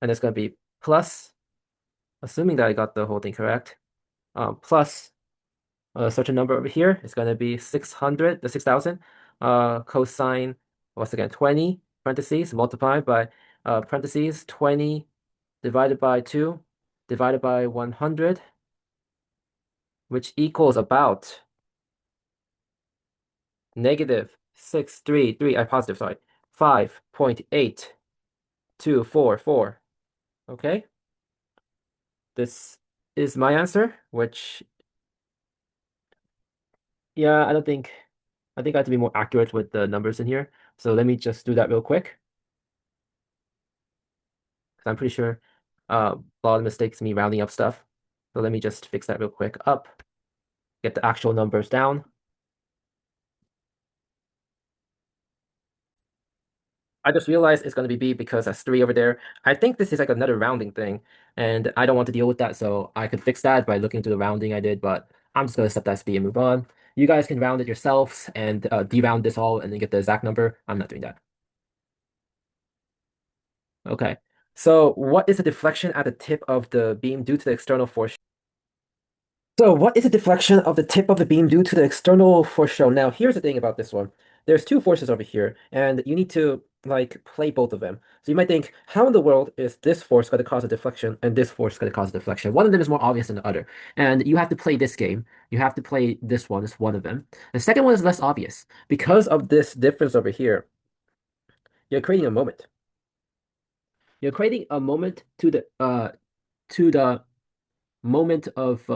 And it's going to be plus, assuming that I got the whole thing correct, plus a certain number over here is going to be 600, the 6,000. Cosine, once again, 20, parentheses, multiplied by parentheses, 20 divided by 2 divided by 100, which equals about negative 633, positive, sorry, 5.8244. Okay, this is my answer, which, yeah, I think I have to be more accurate with the numbers in here. So let me just do that real quick, because I'm pretty sure a lot of mistakes me rounding up stuff. So let me just fix that real quick up, get the actual numbers down. I just realized it's going to be B because that's 3 over there. I think this is like another rounding thing, and I don't want to deal with that, so I could fix that by looking through the rounding I did, but I'm just going to set that as B and move on. You guys can round it yourselves and de-round this all and then get the exact number. I'm not doing that. Okay. So what is the deflection at the tip of the beam due to the external force? So what is the deflection of the tip of the beam due to the external force shown? Now, here's the thing about this one. There's two forces over here, and you need to like play both of them. So you might think, how in the world is this force going to cause a deflection and this force going to cause a deflection? One of them is more obvious than the other. And you have to play this game. You have to play this one. It's one of them. The second one is less obvious. Because of this difference over here, you're creating a moment. You're creating a moment to the moment of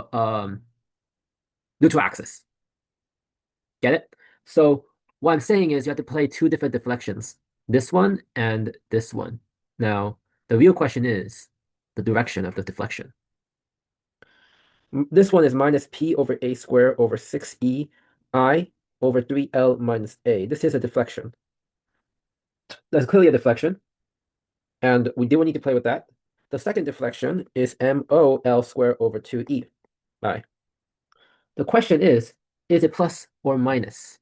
neutral axis. Get it? So what I'm saying is you have to play two different deflections, this one and this one. Now, the real question is the direction of the deflection. This one is minus p over a squared over 6e I over 3l minus a. This is a deflection. That's clearly a deflection, and we do need to play with that. The second deflection is mol squared over 2e I. The question is it plus or minus?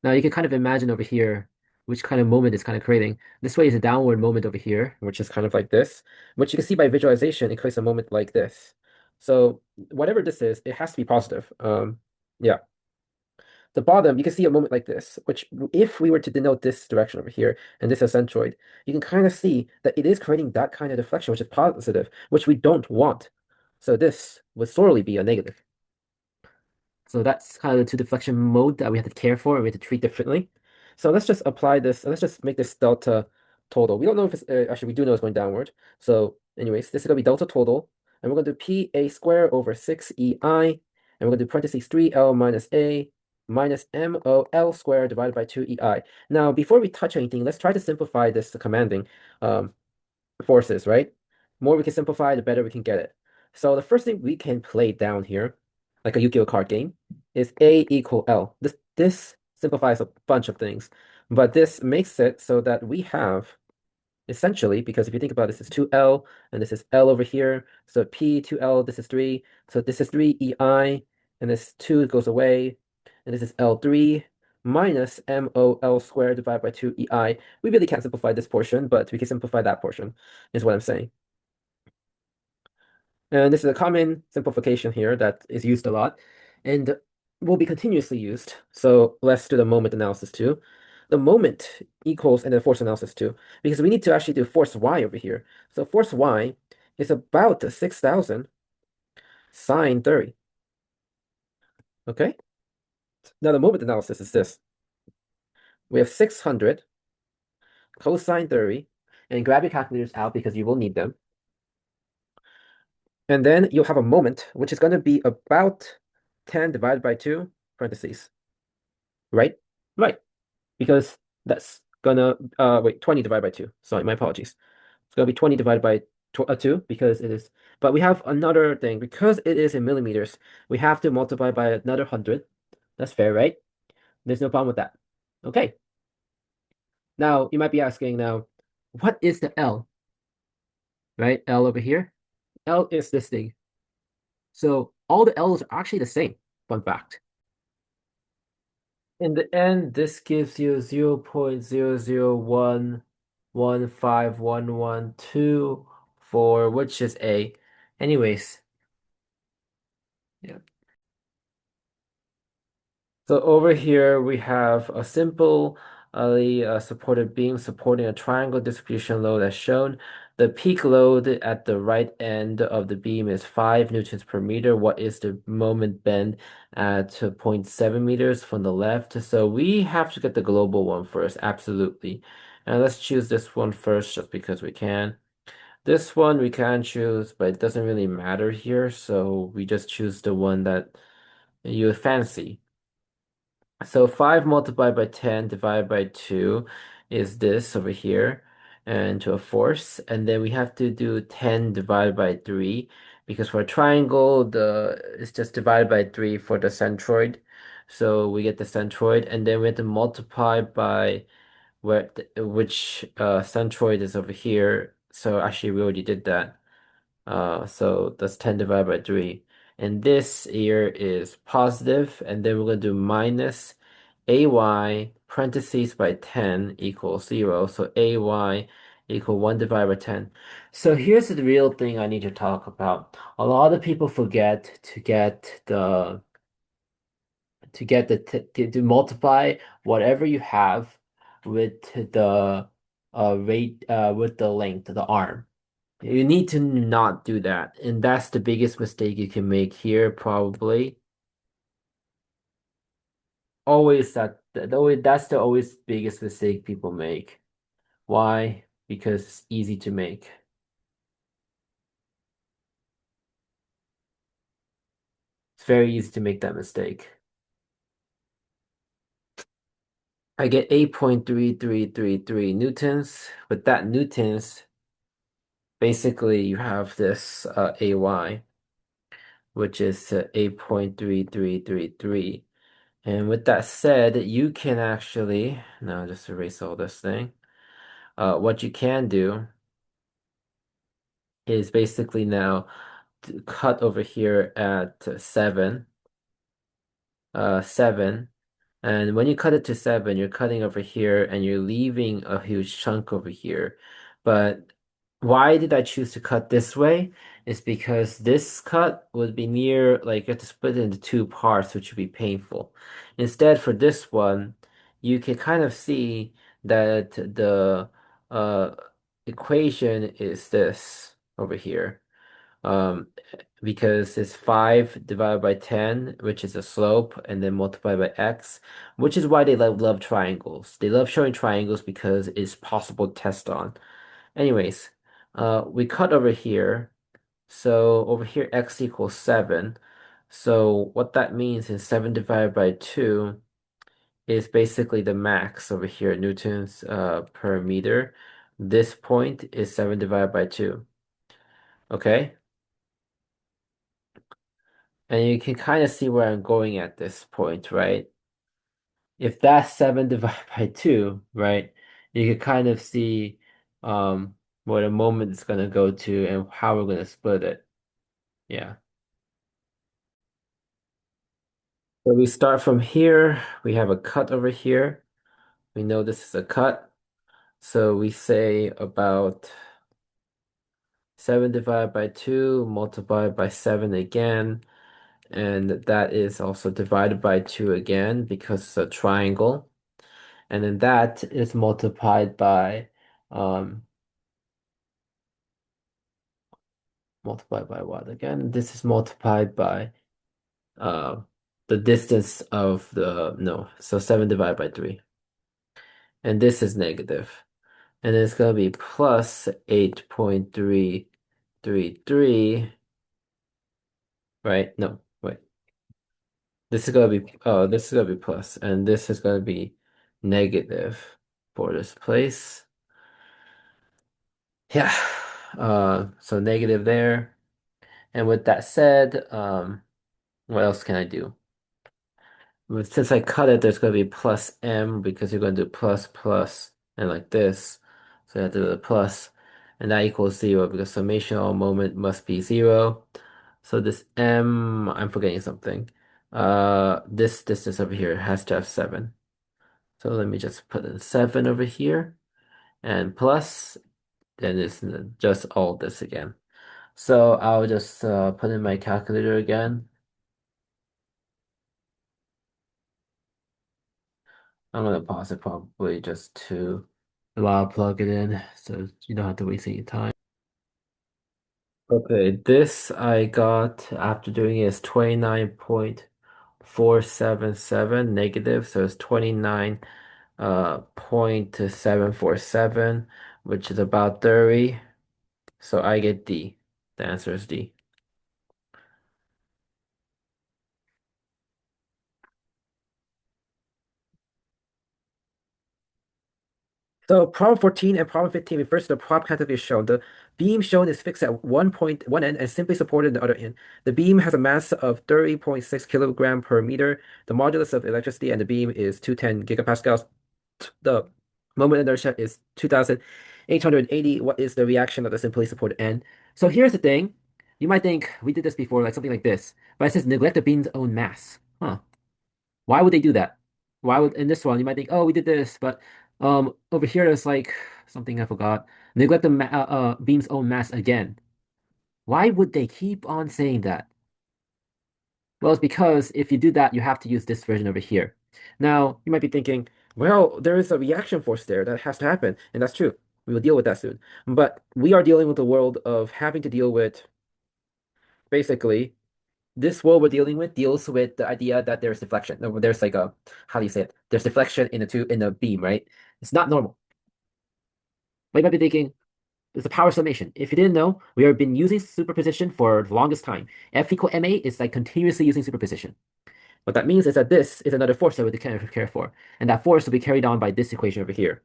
Now you can kind of imagine over here which kind of moment it's kind of creating. This way is a downward moment over here, which is kind of like this, which you can see by visualization, it creates a moment like this. So whatever this is, it has to be positive. Yeah. The bottom, you can see a moment like this, which if we were to denote this direction over here and this is centroid, you can kind of see that it is creating that kind of deflection, which is positive, which we don't want. So this would sorely be a negative. So that's kind of the two deflection mode that we have to care for and we have to treat differently. So let's just apply this. Let's just make this delta total. We don't know if it's actually we do know it's going downward. So anyways, this is going to be delta total. And we're going to do P A squared over 6EI. And we're going to do parentheses 3L minus A minus MOL squared divided by 2EI. Now, before we touch anything, let's try to simplify this to commanding forces, right? The more we can simplify, the better we can get it. So the first thing we can play down here, like a Yu-Gi-Oh card game, is A equal L. This simplifies a bunch of things, but this makes it so that we have essentially, because if you think about this is 2L and this is L over here, so P 2L, this is 3, so this is 3EI, and this 2 goes away, and this is L3 minus MOL squared divided by 2EI. We really can't simplify this portion, but we can simplify that portion, is what I'm saying. And this is a common simplification here that is used a lot and will be continuously used. So let's do the moment analysis too. The moment equals and then force analysis too, because we need to actually do force Y over here. So force Y is about 6,000 sine 30. Okay? Now the moment analysis is this. We have 600 cosine 30, and grab your calculators out because you will need them. And then you'll have a moment, which is going to be about 10 divided by 2, parentheses. Right? Right. Because that's gonna, wait, 20 divided by 2. Sorry, my apologies. It's gonna be 20 divided by 2 because it is, but we have another thing. Because it is in millimeters, we have to multiply by another 100. That's fair, right? There's no problem with that. Okay. Now, you might be asking now, what is the L? Right? L over here. L is this thing. So all the L's are actually the same. Fun fact. In the end, this gives you 0.001151124, which is A. Anyways, yeah. So over here we have a simple supported beam supporting a triangle distribution load as shown. The peak load at the right end of the beam is 5 newtons per meter. What is the moment bend at zero point 0.7 meters from the left? So we have to get the global one first, absolutely. And let's choose this one first just because we can. This one we can choose, but it doesn't really matter here, so we just choose the one that you fancy. So 5 multiplied by 10 divided by 2 is this over here, and to a force. And then we have to do 10 divided by 3 because for a triangle, it's just divided by 3 for the centroid. So we get the centroid, and then we have to multiply by which centroid is over here. So actually, we already did that. So that's 10 divided by 3. And this here is positive, and then we're going to do minus ay parentheses by 10 equals 0. So ay equal 1 divided by 10. So here's the real thing I need to talk about. A lot of people forget to multiply whatever you have with the rate with the length of the arm. You need to not do that. And that's the biggest mistake you can make here, probably. Always that's the always biggest mistake people make. Why? Because it's easy to make. It's very easy to make that mistake. I get 8.3333 newtons. With that newtons, basically you have this AY, which is 8.3333. And with that said, you can actually, now just erase all this thing. What you can do is basically now cut over here at 7. And when you cut it to 7, you're cutting over here and you're leaving a huge chunk over here. But why did I choose to cut this way? Is because this cut would be near, like you have to split it into two parts, which would be painful. Instead, for this one, you can kind of see that the uh, equation is this over here. Um, because it's 5 divided by 10, which is a slope, and then multiplied by x, which is why they love triangles. They love showing triangles because it's possible to test on. Anyways, we cut over here. So over here, x equals 7. So what that means is 7 divided by 2 is basically the max over here, newtons per meter. This point is 7 divided by 2. Okay? And you can kind of see where I'm going at this point, right? If that's 7 divided by 2, right, you can kind of see um where the moment is going to go to and how we're going to split it. Yeah. So we start from here. We have a cut over here. We know this is a cut. So we say about 7 divided by 2 multiplied by 7 again. And that is also divided by 2 again because it's a triangle. And then that is multiplied by um multiplied by what again? This is multiplied by uh the distance of the no, so 7 divided by 3. And this is negative. And it's gonna be plus 8.333, right? No, wait. This is gonna be plus, and this is gonna be negative for this place. Yeah. So negative there. And with that said, what else can I do? Since I cut it, there's going to be plus m because you're going to do plus plus and like this. So you have to do the plus, and that equals 0 because summation of all moment must be 0. So this m, I'm forgetting something. This distance over here has to have 7. So let me just put in 7 over here and plus, then it's just all this again. So I'll just put in my calculator again. I'm gonna pause it probably just to while I plug it in so you don't have to waste any time. Okay, this I got after doing it is 29.477 negative, so it's 29 point 747, which is about 30. So I get D. The answer is D. So problem 14 and problem 15 refers to the prop category shown. The beam shown is fixed at one end and simply supported in the other end. The beam has a mass of 30.6 kilogram per meter. The modulus of electricity and the beam is 210 gigapascals. The moment inertia is 2,880. What is the reaction of the simply supported end? So here's the thing. You might think we did this before, like something like this, but it says neglect the beam's own mass. Huh. Why would they do that? Why would in this one you might think, oh, we did this, but over here there's like something I forgot. Neglect the beam's own mass again. Why would they keep on saying that? Well, it's because if you do that, you have to use this version over here. Now, you might be thinking, well, there is a reaction force there that has to happen, and that's true. We will deal with that soon. But we are dealing with the world of having to deal with basically this world we're dealing with deals with the idea that there's deflection. No, there's like a how do you say it? There's deflection in the beam, right? It's not normal. But you might be thinking, it's the power summation. If you didn't know, we have been using superposition for the longest time. F equal ma is like continuously using superposition. What that means is that this is another force that we care for, and that force will be carried on by this equation over here.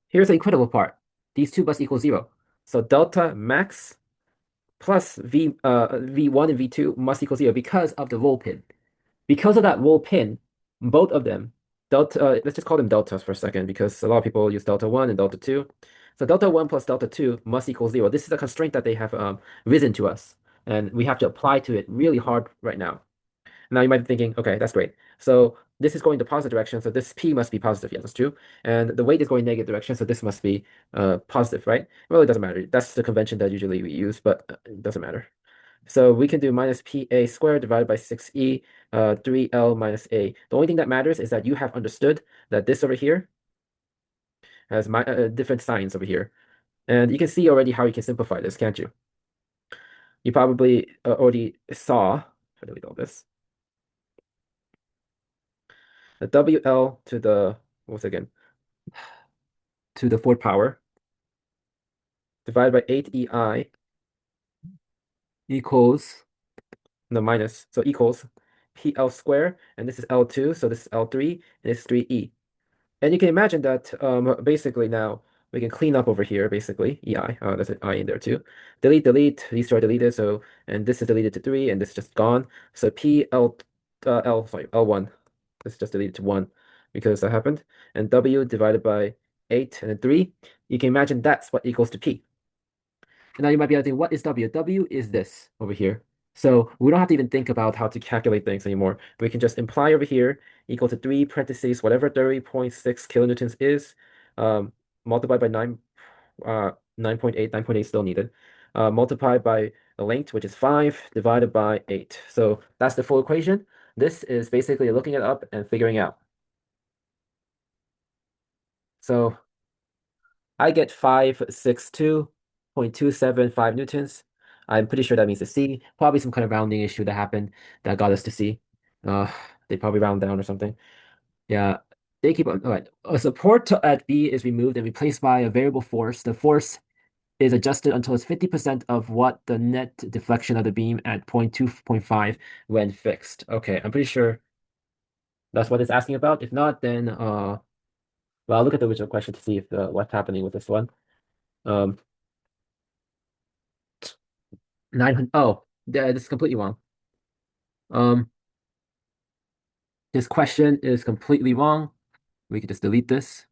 Here's the incredible part. These two must equal 0. So delta max plus V1 and V2 must equal 0 because of the roll pin. Because of that roll pin, both of them, delta, let's just call them deltas for a second because a lot of people use delta 1 and delta 2. So delta 1 plus delta 2 must equal 0. This is a constraint that they have risen to us, and we have to apply to it really hard right now. Now you might be thinking, okay, that's great. So this is going the positive direction, so this P must be positive. Yes, that's true. And the weight is going negative direction, so this must be positive, right? Well, it doesn't matter. That's the convention that usually we use, but it doesn't matter. So we can do minus PA squared divided by 6E, 3L minus A. The only thing that matters is that you have understood that this over here has different signs over here. And you can see already how you can simplify this, can't you? You probably already saw, if I delete all this, the WL to the, what was it again? To the fourth power divided by 8EI equals, no, minus, so equals PL squared, and this is L2, so this is L3, and this is 3E. And you can imagine that basically now we can clean up over here, basically, EI, there's an I in there too. Delete, these two are deleted, so, and this is deleted to 3, and this is just gone. So L1, this is just deleted to 1 because that happened. And W divided by 8 and then 3, you can imagine that's what equals to P. And now you might be asking, what is W? W is this over here. So we don't have to even think about how to calculate things anymore. We can just imply over here equal to 3 parentheses, whatever 30.6 kilonewtons is, multiplied by 9.8, 9.8 still needed, multiplied by the length, which is 5, divided by 8. So that's the full equation. This is basically looking it up and figuring out. So I get 562.275 newtons. I'm pretty sure that means a C. Probably some kind of rounding issue that happened that got us to C. Uh, they probably round down or something. Yeah, they keep on. All right. A support at B is removed and replaced by a variable force. The force is adjusted until it's 50% of what the net deflection of the beam at point 2.5 when fixed. Okay, I'm pretty sure that's what it's asking about. If not, then well, I'll look at the original question to see if what's happening with this one. Um, 900. Oh, this is completely wrong. Um, this question is completely wrong. We could just delete this,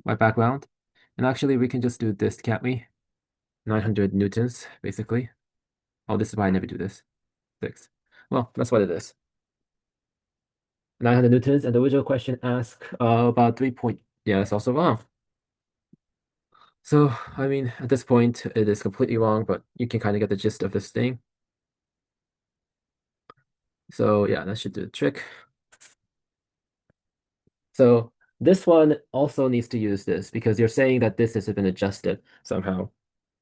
my background. And actually, we can just do this, can't we? 900 newtons, basically. Oh, this is why I never do this. 6. Well, that's what it is. 900 newtons, and the original question asked about 3 point. Yeah, that's also wrong. So, I mean, at this point, it is completely wrong, but you can kind of get the gist of this thing. So, yeah, that should do the trick. So, this one also needs to use this because you're saying that this has been adjusted somehow.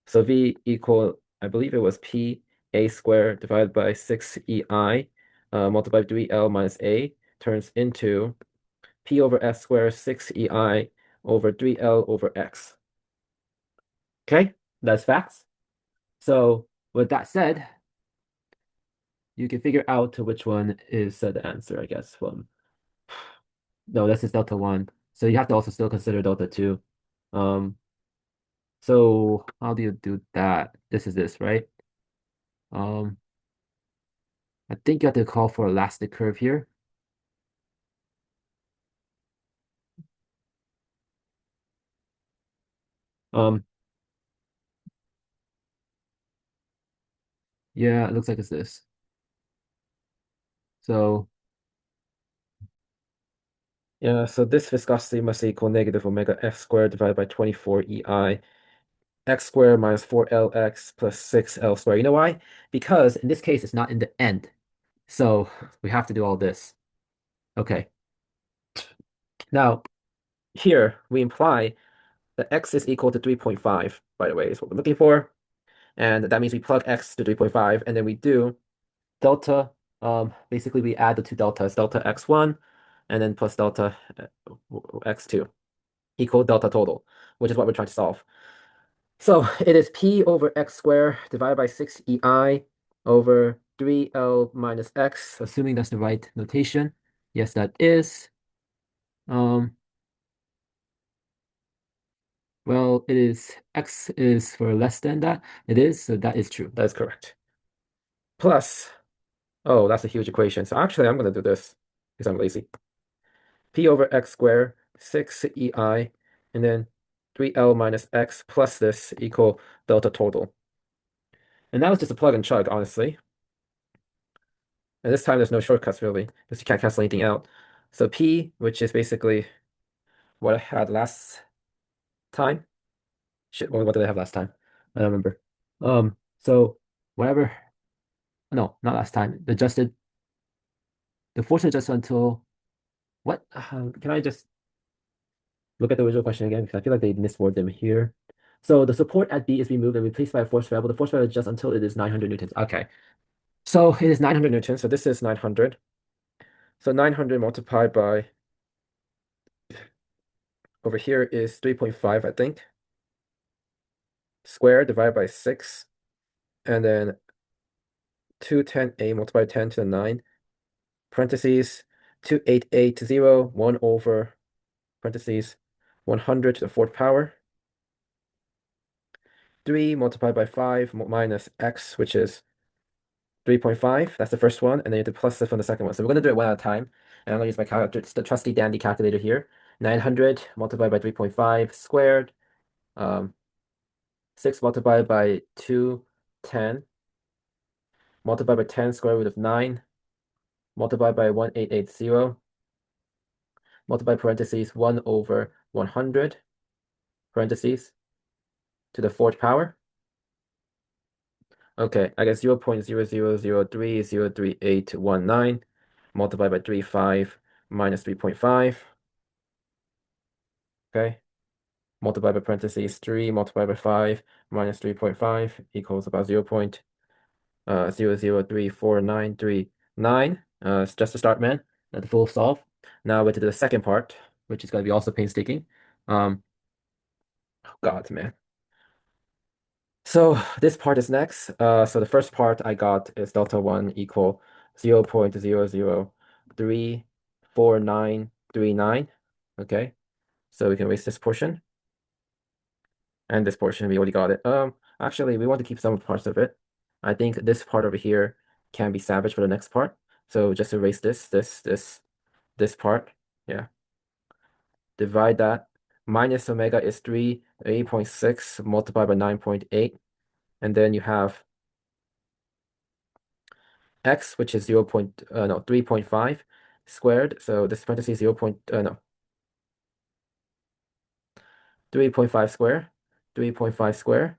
So, V equal, I believe it was P A squared divided by 6EI multiplied by 3L minus A turns into P over S squared 6EI over 3L over X. Okay, that's facts. So, with that said, you can figure out which one is the answer, I guess. No, this is delta one. So you have to also still consider delta two. Um, so how do you do that? This is this, right? Um, I think you have to call for elastic curve here. Um, yeah, it looks like it's this. So yeah, so this viscosity must equal negative omega f squared divided by 24 EI x squared minus 4LX plus 6L squared. You know why? Because in this case, it's not in the end. So we have to do all this. Okay. Now, here we imply that x is equal to 3.5, by the way, is what we're looking for. And that means we plug x to 3.5, and then we do delta. Basically, we add the two deltas, delta x1 and then plus delta x2 equal delta total, which is what we're trying to solve. So it is p over x squared divided by 6ei over 3l minus x, assuming that's the right notation. Yes, that is. Um, well, it is x is for less than that. It is, so that is true. That is correct. Plus, oh, that's a huge equation. So actually, I'm going to do this because I'm lazy. P over x squared, 6ei, and then 3l minus x plus this equal delta total. And that was just a plug and chug, honestly. And this time there's no shortcuts really, because you can't cancel anything out. So P, which is basically what I had last time. Shit, what did I have last time? I don't remember. So whatever. No, not last time. The force adjusted until what? Can I just look at the original question again? Because I feel like they misworded them here. So the support at B is removed and replaced by a force variable. The force variable adjusts until it is 900 newtons. Okay. So it is 900 newtons. So this is 900. So 900 multiplied by over here is 3.5, I think. Squared divided by 6. And then 210a multiplied by 10 to the 9. Parentheses 2880, 1 over parentheses 100 to the fourth power. 3 multiplied by 5 minus x, which is 3.5. That's the first one. And then you have to plus this from the second one. So we're going to do it one at a time. And I'm going to use my calculator. It's the trusty dandy calculator here. 900 multiplied by 3.5 squared. 6 multiplied by 210 multiplied by 10 square root of 9 multiplied by 1880 multiply parentheses 1 over 100 parentheses to the fourth power. Okay, I get 0.000303819 multiplied by 35 minus 3.5. Okay, multiplied by parentheses 3 multiplied by 5 minus 3.5 equals about 0.003439. It's just a start, man. Not the full solve. Now we're to the second part, which is going to be also painstaking. Oh God, man. So this part is next. So the first part I got is delta 1 equal 0.00343939. Okay, so we can erase this portion. And this portion, we already got it. Actually, we want to keep some parts of it. I think this part over here can be salvaged for the next part. So just erase this part. Yeah. Divide that. Minus omega is 3, 8.6 multiplied by 9.8. And then you have x, which is 3.5 squared. So this parentheses 3.5 squared 3.5 square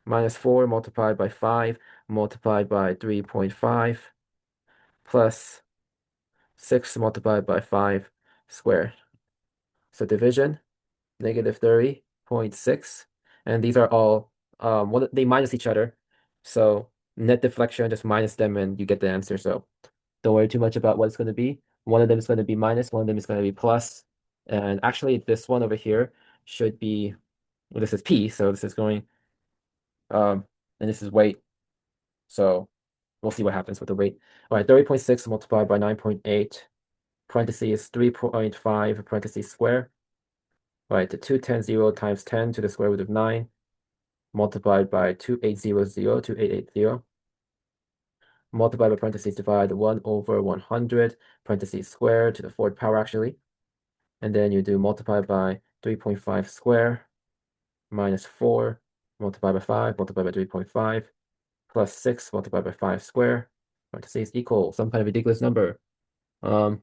minus 4 multiplied by 5 multiplied by 3.5 plus 6 multiplied by 5 squared. So division, negative 30.6. And these are all, they minus each other. So net deflection, just minus them and you get the answer. So don't worry too much about what it's going to be. One of them is going to be minus, one of them is going to be plus. And actually, this one over here should be, well, this is P, so this is going, and this is weight. So we'll see what happens with the weight. All right, 30.6 multiplied by 9.8, parentheses 3.5, parentheses square. All right, the 210 times 10 to the square root of 9, multiplied by 2880, multiplied by parentheses, divide 1 over 100, parentheses square to the fourth power actually. And then you do multiply by 3.5 square minus 4 multiplied by 5 multiplied by 3.5 plus 6 multiplied by 5 square, parentheses equal some kind of ridiculous number. Yeah,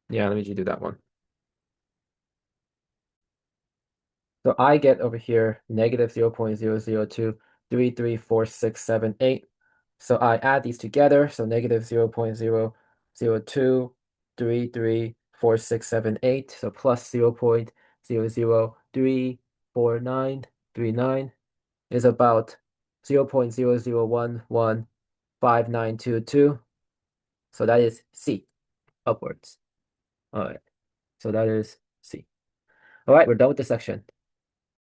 let me do that one. So I get over here negative 0.002334678. So I add these together. So negative 0.002334678. So plus 0.0034939 is about 0.00115922. So that is C, upwards. All right. So that is C. All right, we're done with this section.